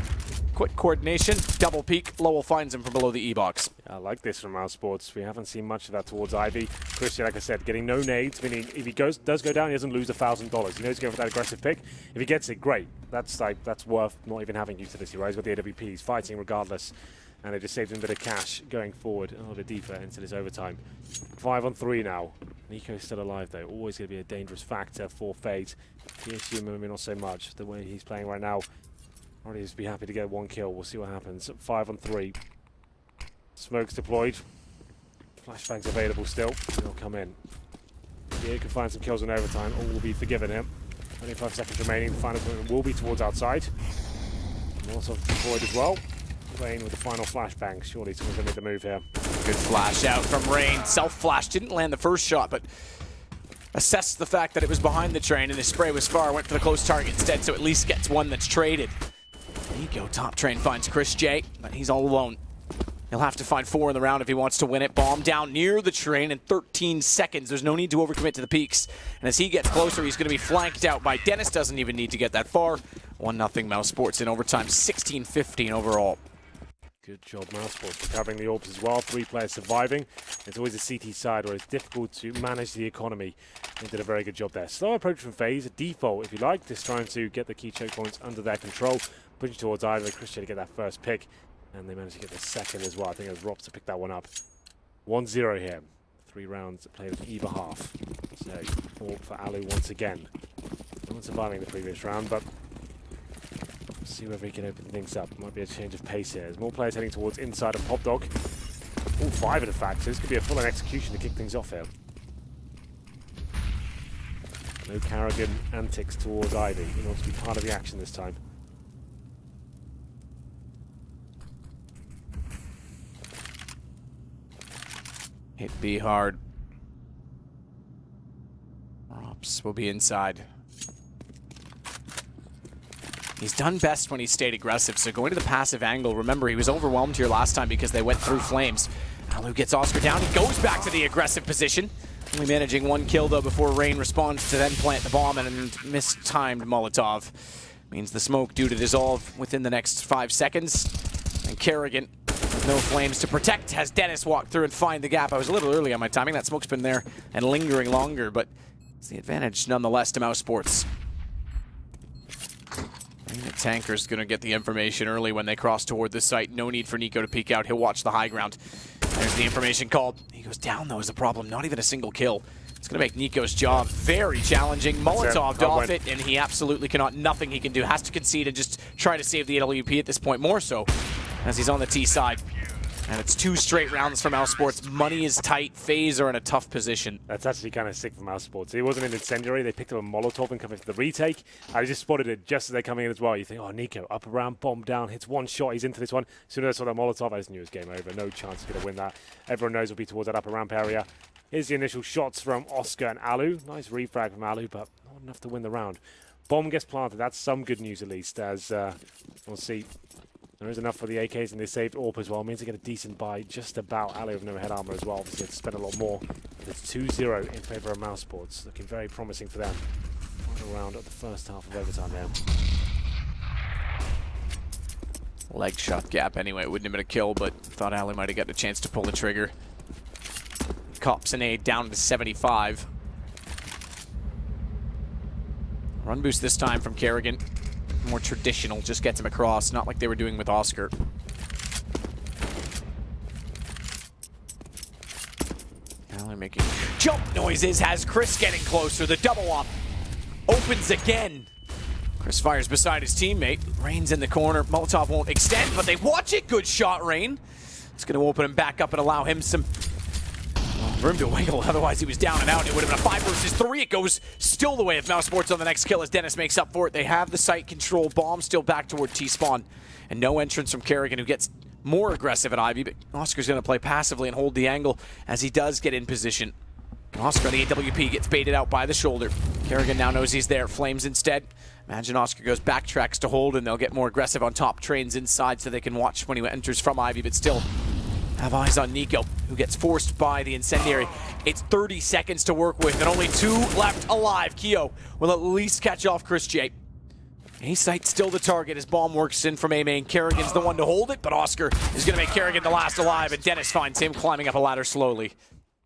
quick coordination, double peek. Lowell finds him from below the E-box. I like this from mousesports. We haven't seen much of that towards Ivy. Christian, like I said, getting no nades, meaning if he does go down, he doesn't lose $1,000. He knows he's going for that aggressive pick. If he gets it, great. That's worth not even having utility, right? He's got the AWP. He's fighting regardless. And it just saved him a bit of cash going forward a little bit deeper into this overtime. 5-on-3 now. Nico's still alive, though. Always going to be a dangerous factor for FaZe. PSG, maybe not so much. The way he's playing right now, I'd just be happy to get 1 kill. We'll see what happens. 5-on-3. Smoke's deployed. Flashbang's available still. He'll come in. He can find some kills in overtime. All will be forgiven him. 25 seconds remaining. The final point will be towards outside. Molotov deployed as well. Rain with the final flashbang. Surely someone's going to make the move here. Good flash out from Rain. Self-flash. Didn't land the first shot, but assessed the fact that it was behind the train and his spray was far. Went for the close target instead, so at least gets one that's traded. Nico, top train, finds Chris J, but he's all alone. He'll have to find 4 in the round if he wants to win it. Bomb down near the train in 13 seconds. There's no need to overcommit to the peaks. And as he gets closer, he's going to be flanked out by Dennis. Doesn't even need to get that far. 1-0 mousesports in overtime. 16-15 overall. Good job, mousesports, recovering the orbs as well. 3 players surviving. It's always a CT side where it's difficult to manage the economy. They did a very good job there. Slow approach from FaZe, a default if you like, just trying to get the key choke points under their control. Pushing towards Ivy, Christian to get that first pick. And they managed to get the second as well. I think it was Rops to pick that one up. 1-0 here. 3 rounds played on either half. So, orb for Alu once again. No one surviving the previous round, but see whether he can open things up. Might be a change of pace here. There's more players heading towards inside of Pop Dog. All 5 of the factors. This could be a full-on execution to kick things off here. No Carrigan antics towards Ivy. He wants to be part of the action this time. Hit B hard. Rops will be inside. He's done best when he stayed aggressive, so going to the passive angle, remember he was overwhelmed here last time because they went through flames. Alu gets Oscar down, he goes back to the aggressive position. Only managing 1 kill though before Rain responds to then plant the bomb and mistimed Molotov. Means the smoke due to dissolve within the next 5 seconds. And Kerrigan, with no flames to protect, has Dennis walk through and find the gap. I was a little early on my timing, that smoke's been there and lingering longer, but it's the advantage nonetheless to mousesports. The tanker's going to get the information early when they cross toward the site. No need for Nico to peek out. He'll watch the high ground. There's the information called. He goes down, though, is the problem. Not even a single kill. It's going to make Nico's job very challenging. Molotov off it, and he absolutely cannot. Nothing he can do. Has to concede and just try to save the AWP at this point, more so as he's on the T side. And it's 2 straight rounds for mousesports. Money is tight. FaZe are in a tough position. That's actually kind of sick for mousesports. It wasn't an incendiary. They picked up a Molotov and coming for the retake. I just spotted it just as they're coming in as well. You think, oh, Nico, up around, bomb down, hits 1 shot. He's into this one. As soon as I saw that Molotov, I just knew it was game over. No chance he's going to win that. Everyone knows it'll be towards that upper ramp area. Here's the initial shots from Oscar and Alu. Nice refrag from Alu, but not enough to win the round. Bomb gets planted. That's some good news, at least, as we'll see. There is enough for the AKs, and they saved AWP as well. Means they get a decent buy just about. Alu with no head armor as well. Obviously, they have to spend a lot more. It's 2-0 in favor of mousesports. Looking very promising for them. Final round of the first half of overtime now. Leg shot gap anyway. It wouldn't have been a kill, but thought Alu might have got a chance to pull the trigger. Cops an aid down to 75. Run boost this time from Kerrigan. More traditional, just gets him across, not like they were doing with Oscar. Alu making jump noises, has Chris getting closer. The double up opens again. Chris fires beside his teammate. Rain's in the corner. Molotov won't extend, but they watch it. Good shot, Rain. It's going to open him back up and allow him some room to wiggle, otherwise he was down and out. It would have been a 5 versus 3. It goes still the way of mousesports on the next kill as Dennis makes up for it. They have the site control. Bomb still back toward T-spawn. And no entrance from Kerrigan, who gets more aggressive at Ivy, but Oscar's going to play passively and hold the angle as he does get in position. Oscar on the AWP gets baited out by the shoulder. Kerrigan now knows he's there. Flames instead. Imagine Oscar goes backtracks to hold, and they'll get more aggressive on top. Trains inside so they can watch when he enters from Ivy, but still have eyes on Nico, who gets forced by the incendiary. It's 30 seconds to work with and only 2 left alive. Keo will at least catch off Chris J. A-Site still the target as bomb works in from A-Main. Kerrigan's the one to hold it, but Oscar is going to make Kerrigan the last alive, and Dennis finds him climbing up a ladder slowly.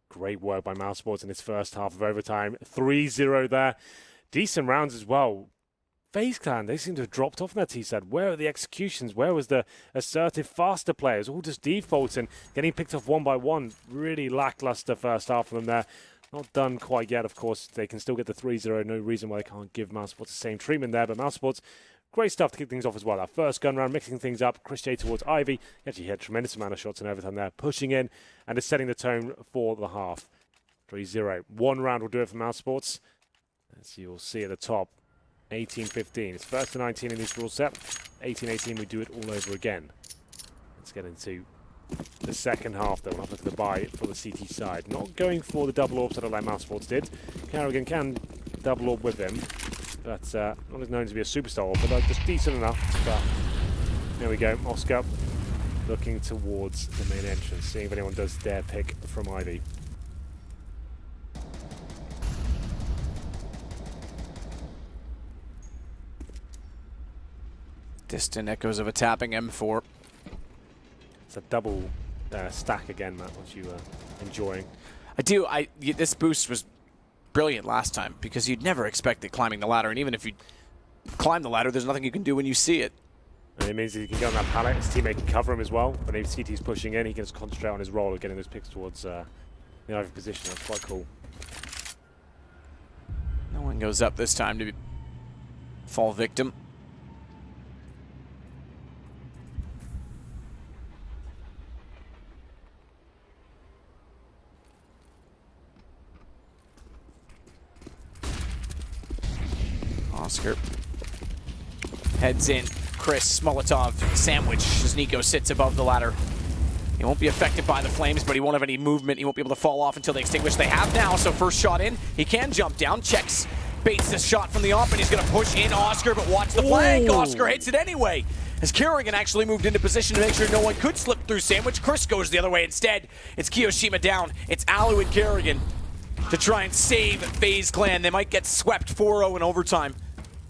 Great work by mousesports in its first half of overtime. 3-0 there. Decent rounds as well. FaZe Clan, they seem to have dropped off in that T-side. Where are the executions? Where was the assertive, faster players? All just defaults and getting picked off one by one. Really lackluster first half of them there. Not done quite yet, of course. They can still get the 3-0. No reason why they can't give mousesports the same treatment there. But mousesports, great stuff to kick things off as well. That first gun round, mixing things up. Chris J towards Ivy. He actually had a tremendous amount of shots in overtime there. Pushing in and is setting the tone for the half. 3-0. One round will do it for mousesports. As you'll see at the top. 18-15. It's first to 19 in this rule set. 18-18, we do it all over again. Let's get into the second half, though. We'll have a look at the buy for the CT side. Not going for the double orb that like mousesports did. Kerrigan can double orb with him, but not as known to be a superstar orb, but just decent enough. But there we go. Oscar looking towards the main entrance, seeing if anyone does dare pick from Ivy. Distant echoes of a tapping M4. It's a double stack again, Matt, what you enjoying. I do. This boost was brilliant last time because you'd never expect it climbing the ladder, and even if you climb the ladder, there's nothing you can do when you see it. And it means that he can go on that pallet, his teammate can cover him as well. But if CT's pushing in, he can just concentrate on his role of getting those picks towards the Ivy position. That's quite cool. No one goes up this time to fall victim. Oscar heads in. Chris Molotov sandwich as Nico sits above the ladder. He won't be affected by the flames, but he won't have any movement. He won't be able to fall off until they extinguish. They have now, so first shot in. He can jump down, checks, baits the shot from the op, and he's going to push in Oscar, but watch the flank. Oscar hits it anyway. As Kerrigan actually moved into position to make sure no one could slip through sandwich. Chris goes the other way instead. It's Kiyoshima down. It's Alu and Kerrigan to try and save FaZe Clan. They might get swept 4-0 in overtime.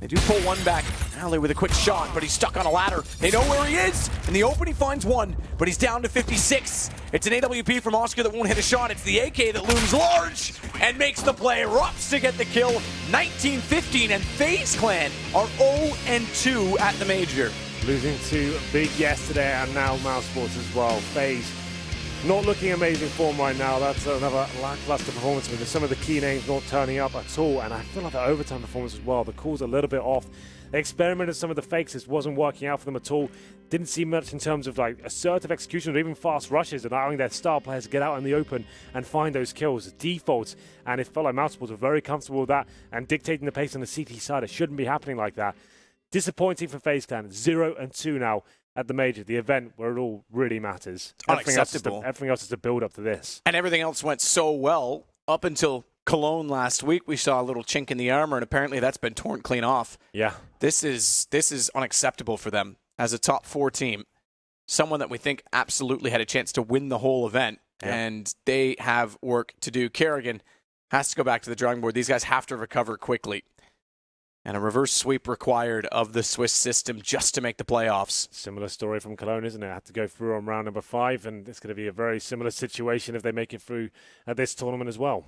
They do pull one back. Ali with a quick shot, but he's stuck on a ladder. They know where he is. In the open, he finds one, but he's down to 56. It's an AWP from Oscar that won't hit a shot. It's the AK that looms large and makes the play. Erupts to get the kill. 19-15, and FaZe Clan are 0-2 at the major. Losing to Big yesterday, and now mousesports as well. FaZe not looking amazing form right now. That's another lackluster performance with some of the key names not turning up at all. And I feel like the overtime performance as well, the call's a little bit off. They experimented some of the fakes. This wasn't working out for them at all. Didn't see much in terms of like assertive execution or even fast rushes, allowing their star players to get out in the open and find those kills. Defaults. And it felt like mousesports were very comfortable with that and dictating the pace on the CT side. It shouldn't be happening like that. Disappointing for FaZe Clan. 0-2 now at the major, the event where it all really matters. Unacceptable. Everything else is to build up to this. And everything else went so well up until Cologne last week. We saw a little chink in the armor, and apparently that's been torn clean off. Yeah. This is unacceptable for them as a top 4 team. Someone that we think absolutely had a chance to win the whole event, and they have work to do. Kerrigan has to go back to the drawing board. These guys have to recover quickly. And a reverse sweep required of the Swiss system just to make the playoffs. Similar story from Cologne, isn't it? Had to go through on round number 5, and it's going to be a very similar situation if they make it through this tournament as well.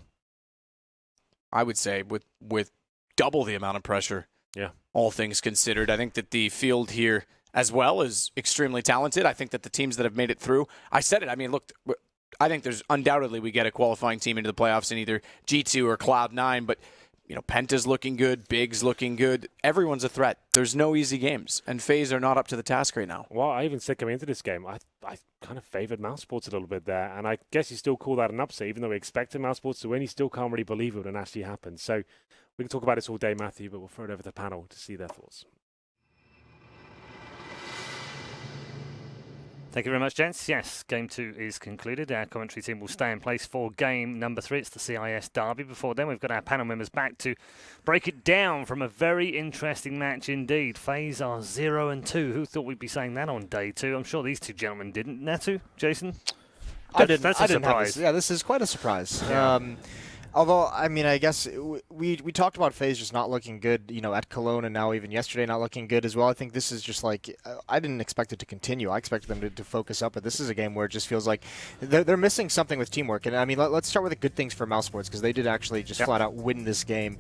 I would say with double the amount of pressure. Yeah. All things considered, I think that the field here as well is extremely talented. I think that the teams that have made it through, I said it. I mean, look, I think there's undoubtedly we get a qualifying team into the playoffs in either G2 or Cloud9, but you know, Penta's looking good, Big's looking good. Everyone's a threat. There's no easy games, and FaZe are not up to the task right now. Well, I even said coming into this game, I kind of favoured mousesports a little bit there, and I guess you still call that an upset, even though we expected mousesports to win. You still can't really believe it when it actually happened. So we can talk about this all day, Matthew, but we'll throw it over to the panel to see their thoughts. Thank you very much, gents. Yes, Game 2 is concluded. Our commentary team will stay in place for Game number 3. It's the CIS Derby. Before then, we've got our panel members back to break it down from a very interesting match indeed. FaZe are 0-2. Who thought we'd be saying that on day 2? I'm sure these two gentlemen didn't. Natu, Jason? That's a surprise. This is quite a surprise. Yeah. Although, I mean, I guess we talked about FaZe just not looking good, at Cologne, and now even yesterday not looking good as well. I think this is just like, I didn't expect it to continue. I expected them to focus up, but this is a game where it just feels like they're missing something with teamwork. And I mean, let's start with the good things for mousesports, because they did actually just flat out win this game.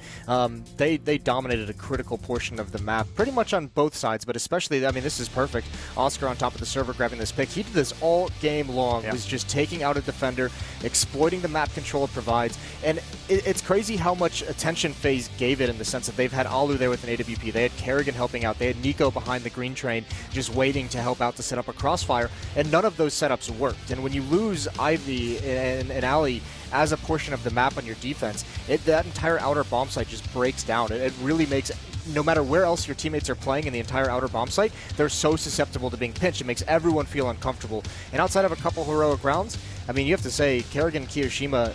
They dominated a critical portion of the map, pretty much on both sides, but especially, I mean, this is perfect. Oscar on top of the server grabbing this pick. He did this all game long, was just taking out a defender, exploiting the map control it provides, and it's crazy how much attention FaZe gave it, in the sense that they've had Alu there with an AWP, they had Kerrigan helping out, they had Nico behind the green train just waiting to help out to set up a crossfire, and none of those setups worked. And when you lose Ivy and Ali as a portion of the map on your defense, that entire outer bomb site just breaks down. It really makes, no matter where else your teammates are playing in the entire outer bomb site, they're so susceptible to being pinched. It makes everyone feel uncomfortable. And outside of a couple heroic rounds, I mean, you have to say, Kerrigan and Kiyoshima,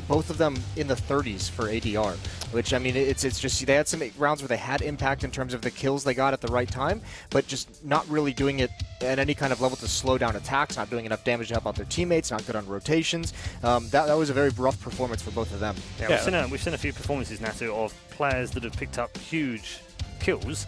both of them in the 30s for ADR, which, I mean, it's just, they had some rounds where they had impact in terms of the kills they got at the right time, but just not really doing it at any kind of level to slow down attacks, not doing enough damage to help out their teammates, not good on rotations. That was a very rough performance for both of them. Yeah, we've seen a few performances, Natu, of players that have picked up huge kills,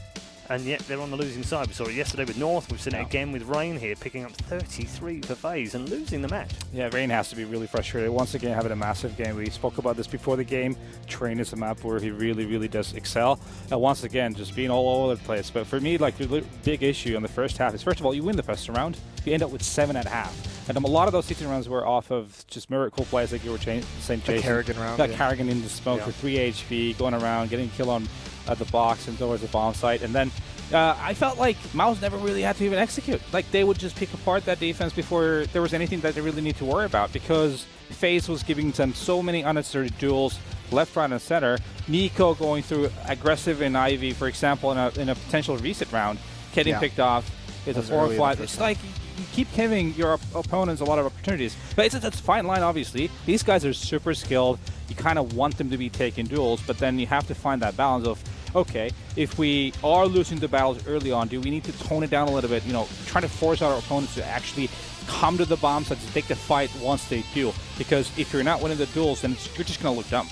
and yet they're on the losing side. We saw it yesterday with North. We've seen it again with Rain here, picking up 33 for FaZe and losing the match. Yeah, Rain has to be really frustrated. Once again, having a massive game. We spoke about this before the game. Train is a map where he really, really does excel. And once again, just being all over the place. But for me, like, the big issue on the first half is, first of all, you win the first round. You end up with 7 at half. And a lot of those 16 rounds were off of just miracle plays, like you were saying, Jason. The Kerrigan round. That Kerrigan in the smoke for 3 HP, going around, getting a kill on the box and towards the bomb site. And then I felt like Mouse never really had to even execute. Like, they would just pick apart that defense before there was anything that they really need to worry about, because FaZe was giving them so many unnecessary duels, left, right, and center. Nico going through aggressive in Ivy, for example, in a potential reset round, getting picked off. It's a 4-5. It's like you keep giving your opponents a lot of opportunities. But it's a fine line, obviously. These guys are super skilled. You kind of want them to be taking duels, but then you have to find that balance of, okay, if we are losing the battles early on, do we need to tone it down a little bit, trying to force our opponents to actually come to the bomb site to take the fight once they do? Because if you're not winning the duels, then you're just going to look dumb.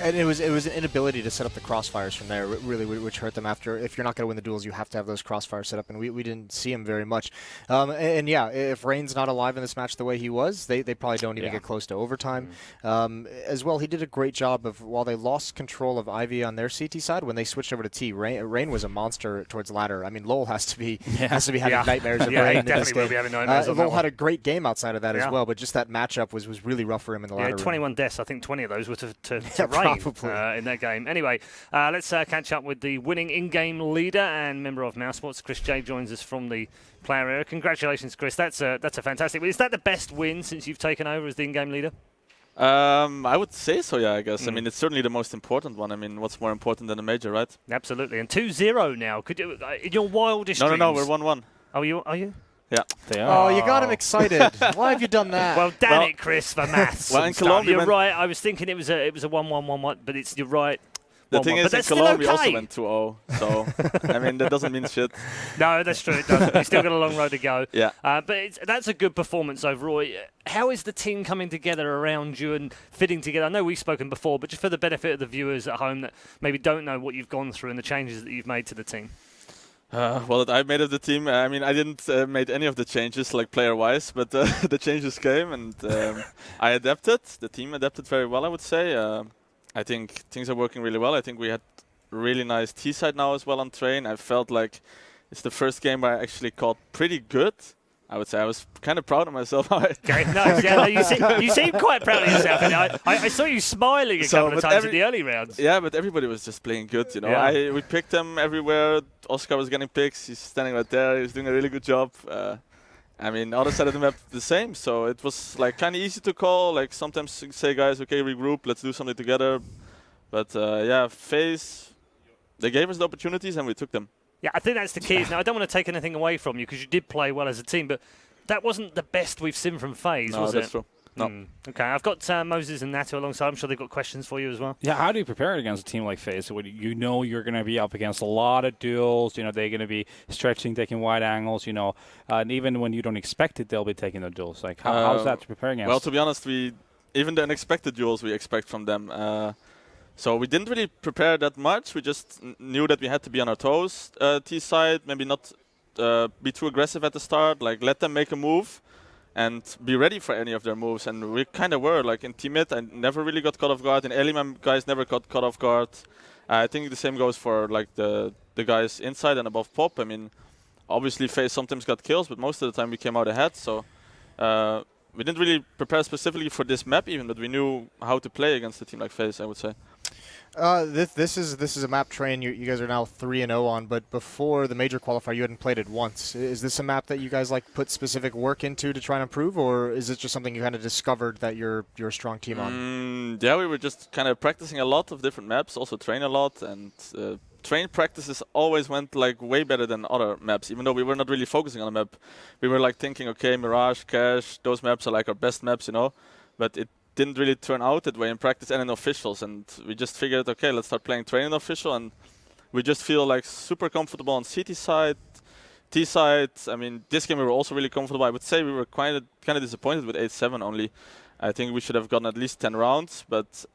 And it was an inability to set up the crossfires from there, really, which hurt them. After, if you're not going to win the duels, you have to have those crossfires set up, and we didn't see him very much. And yeah, if Rain's not alive in this match the way he was, they probably don't even get close to overtime. As well, he did a great job of, while they lost control of Ivy on their CT side, when they switched over to T, Rain was a monster towards ladder. I mean, Lowell has to be having nightmares of Rain in this game. Will be having nightmares of Lowell had a great game outside of that as well, but just that matchup was really rough for him in the ladder. 21 deaths. I think 20 of those were to Rain. In that game. Anyway, let's catch up with the winning in-game leader and member of mousesports. Chris J joins us from the player area. Congratulations, Chris. That's a fantastic win. Is that the best win since you've taken over as the in-game leader? I would say so, yeah, I guess. I mean, it's certainly the most important one. I mean, what's more important than a major, right? Absolutely. And 2-0 now. Could you, in your wildest dreams... No, we're 1-1. Oh, are you? Yeah. Oh, you got him excited. Why have you done that? Well, damn it, Chris, for maths. Well, in Cologne, you're right. I was thinking it was a 1-1-1-1, but you're right. The thing is, in Cologne, we also went 2-0. So, I mean, that doesn't mean shit. No, that's true. It doesn't. We've still got a long road to go. Yeah. But that's a good performance overall. How is the team coming together around you and fitting together? I know we've spoken before, but just for the benefit of the viewers at home that maybe don't know what you've gone through and the changes that you've made to the team. Well, that I made of the team, I mean, I didn't make any of the changes, like player-wise, but the changes came, and I adapted. The team adapted very well, I would say. I think things are working really well. I think we had really nice T-side now as well on train. I felt like it's the first game where I actually caught pretty good. I would say I was kind of proud of myself. Okay, nice. Yeah, you seem quite proud of yourself. And I saw you smiling a couple of times in the early rounds. Yeah, but everybody was just playing good, Yeah. We picked them everywhere. Oscar was getting picks. He's standing right there. He's doing a really good job. I mean, other side of the map the same. So it was like kind of easy to call. Like sometimes say, guys, okay, regroup. Let's do something together. But yeah, FaZe, they gave us the opportunities and we took them. Yeah, I think that's the key. Now, I don't want to take anything away from you because you did play well as a team, but that wasn't the best we've seen from FaZe, was it? That's true. No. Okay, I've got Moses and Nato alongside. I'm sure they've got questions for you as well. Yeah, how do you prepare against a team like FaZe? So you know you're going to be up against a lot of duels. You know, they're going to be stretching, taking wide angles, you know. And even when you don't expect it, they'll be taking the duels. Like, how's that to prepare against? Well, to be honest, even the unexpected duels we expect from them. So we didn't really prepare that much. We just knew that we had to be on our toes, T side, maybe not be too aggressive at the start, like let them make a move and be ready for any of their moves. And we kind of were, like in team mid, I never really got caught off guard. In early, my guys never got caught off guard. I think the same goes for like the guys inside and above pop. I mean, obviously FaZe sometimes got kills, but most of the time we came out ahead. So we didn't really prepare specifically for this map even, but we knew how to play against a team like FaZe, I would say. This is a map train you guys are now 3-0 on, but before the major qualifier you hadn't played it once. Is this a map that you guys like put specific work into to try and improve, or is it just something you kind of discovered that you're a strong team on? Yeah, we were just kind of practicing a lot of different maps, also train a lot, and train practices always went like way better than other maps, even though we were not really focusing on a map. We were like thinking, okay, Mirage, Cache, those maps are like our best maps, you know, but it didn't really turn out that way in practice and in officials, and we just figured, okay, let's start playing training official, and we just feel like super comfortable on CT side, T side. I mean, this game we were also really comfortable. I would say we were kind of disappointed with 8-7 only. I think we should have gotten at least 10 rounds, but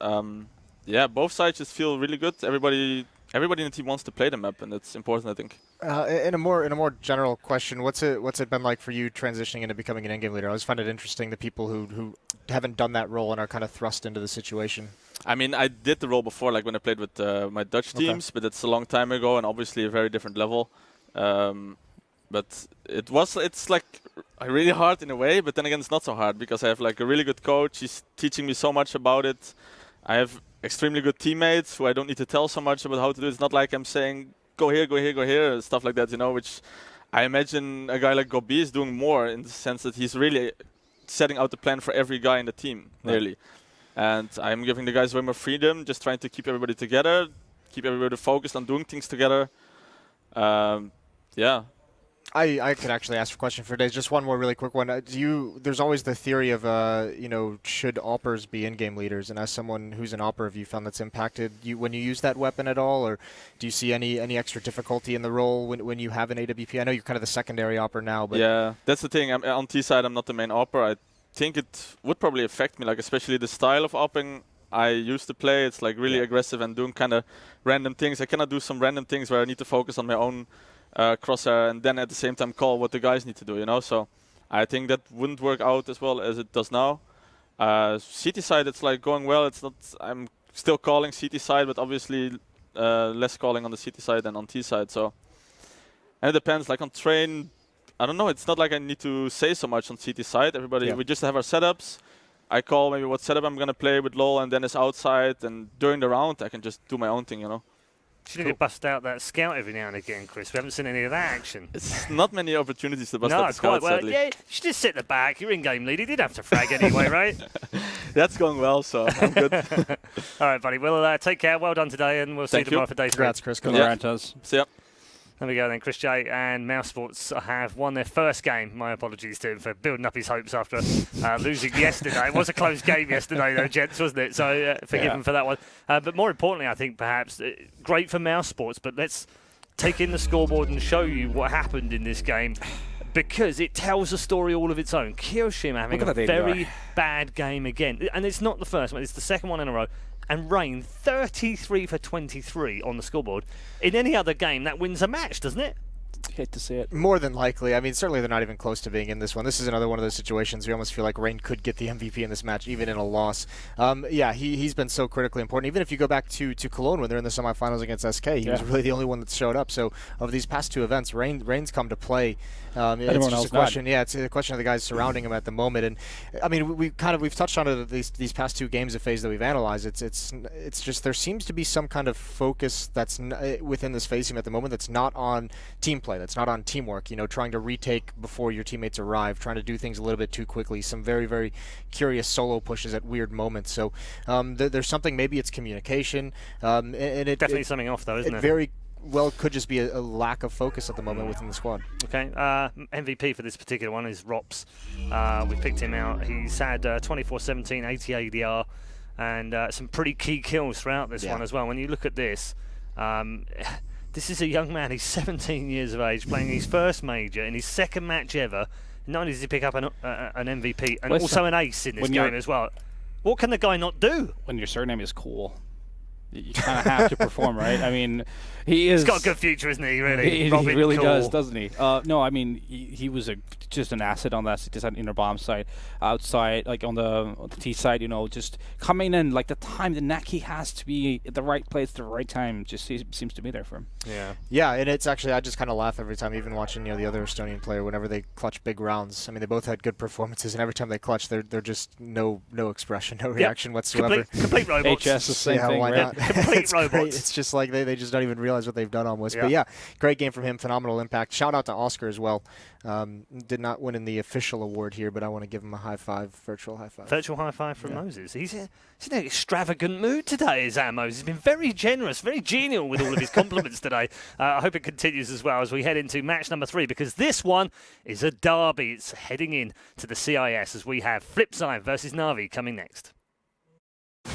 yeah, both sides just feel really good. Everybody in the team wants to play the map, and it's important, I think. In a more general question, what's it been like for you transitioning into becoming an in-game leader? I always find it interesting the people who haven't done that role and are kind of thrust into the situation. I mean, I did the role before, like when I played with my Dutch teams, but it's a long time ago and obviously a very different level. But it's like really hard in a way, but then again, it's not so hard because I have like a really good coach. He's teaching me so much about it. I have extremely good teammates who I don't need to tell so much about how to do it. It's not like I'm saying, go here, go here, go here, stuff like that, you know, which I imagine a guy like Gobi is doing more in the sense that he's really setting out the plan for every guy in the team, nearly. And I'm giving the guys way more freedom, just trying to keep everybody together, keep everybody focused on doing things together. Yeah. I could actually ask a question for days. Just one more really quick one. There's always the theory of, should oppers be in-game leaders? And as someone who's an opper, have you found that's impacted you when you use that weapon at all? Or do you see any extra difficulty in the role when you have an AWP? I know you're kind of the secondary opper now. But yeah, that's the thing. On T side, I'm not the main opper. I think it would probably affect me, like especially the style of opping I used to play. It's like really aggressive and doing kind of random things. I cannot do some random things where I need to focus on my own crosshair and then at the same time call what the guys need to do, you know. So I think that wouldn't work out as well as it does now. CT side, it's like going well. It's not. I'm still calling CT side, but obviously less calling on the CT side than on T side. So and it depends. Like on train, I don't know. It's not like I need to say so much on CT side. Everybody, we just have our setups. I call maybe what setup I'm gonna play with LoL, and then it's outside. And during the round, I can just do my own thing, you know. You need to bust out that scout every now and again, Chris. We haven't seen any of that action. It's not many opportunities to bust out the scout, sadly. Yeah, you should just sit at the back. You're in-game lead. You didn't have to frag anyway, right? That's going well, so I'm good. All right, buddy. Well, take care. Well done today, and we'll see you tomorrow for day 3. Congrats, Chris. See ya. There we go then. Chris J and mousesports have won their first game. My apologies to him for building up his hopes after losing yesterday. It was a close game yesterday, though, gents, wasn't it? So forgive him for that one. But more importantly, I think perhaps great for mousesports. But let's take in the scoreboard and show you what happened in this game, because it tells a story all of its own. Kyoshima having a very bad game again. And it's not the first one. It's the second one in a row. And Rain, 33 for 23 on the scoreboard. In any other game, that wins a match, doesn't it? Hate to see it. More than likely. I mean, certainly they're not even close to being in this one. This is another one of those situations where you almost feel like Rain could get the MVP in this match, even in a loss. Yeah, he's been so critically important. Even if you go back to Cologne when they're in the semifinals against SK, he was really the only one that showed up. So of these past 2 events, Rain's come to play. It's just a question. Yeah, it's a question of the guys surrounding him at the moment. And I mean, we've touched on it these past 2 games of FaZe that we've analyzed. It's just there seems to be some kind of focus that's within this FaZe team at the moment that's not on team play. That's not on teamwork, you know, trying to retake before your teammates arrive, trying to do things a little bit too quickly, some very, very curious solo pushes at weird moments. So there's something, maybe it's communication. And definitely something off, though, isn't it? well could just be a lack of focus at the moment within the squad. Okay, MVP for this particular one is Rops. We picked him out. He's had 24-17, 80 ADR, and some pretty key kills throughout this one as well. When you look at this, this is a young man. He's 17 years of age, playing his first major in his second match ever. Not only does he pick up an MVP, and also an ace in this game as well. What can the guy not do? When your surname is cool, you kind of have to perform, right? I mean, he's got a good future, isn't he? Really, he really does, doesn't he? No, I mean, he was just an asset on that inner bomb side, outside, like on the T side. You know, just coming in, like the knack he has to be at the right place at the right time, just seems to be there for him. Yeah, and it's actually, I just kind of laugh every time, even watching the other Estonian player whenever they clutch big rounds. I mean, they both had good performances, and every time they clutch, they're just no expression, no reaction whatsoever. Complete robots. HS the same thing. Why not? Complete robots. Great. It's just like they just don't even realize what they've done almost. But yeah, great game from him. Phenomenal impact. Shout out to Oscar as well. Did not win in the official award here, but I want to give him a high five, virtual high five. Virtual high five from Moses. He's in an extravagant mood today, is Moses. He's been very generous, very genial with all of his compliments today. I hope it continues as well as we head into match number 3, because this one is a derby. It's heading in to the CIS as we have Flipside versus Na'Vi coming next.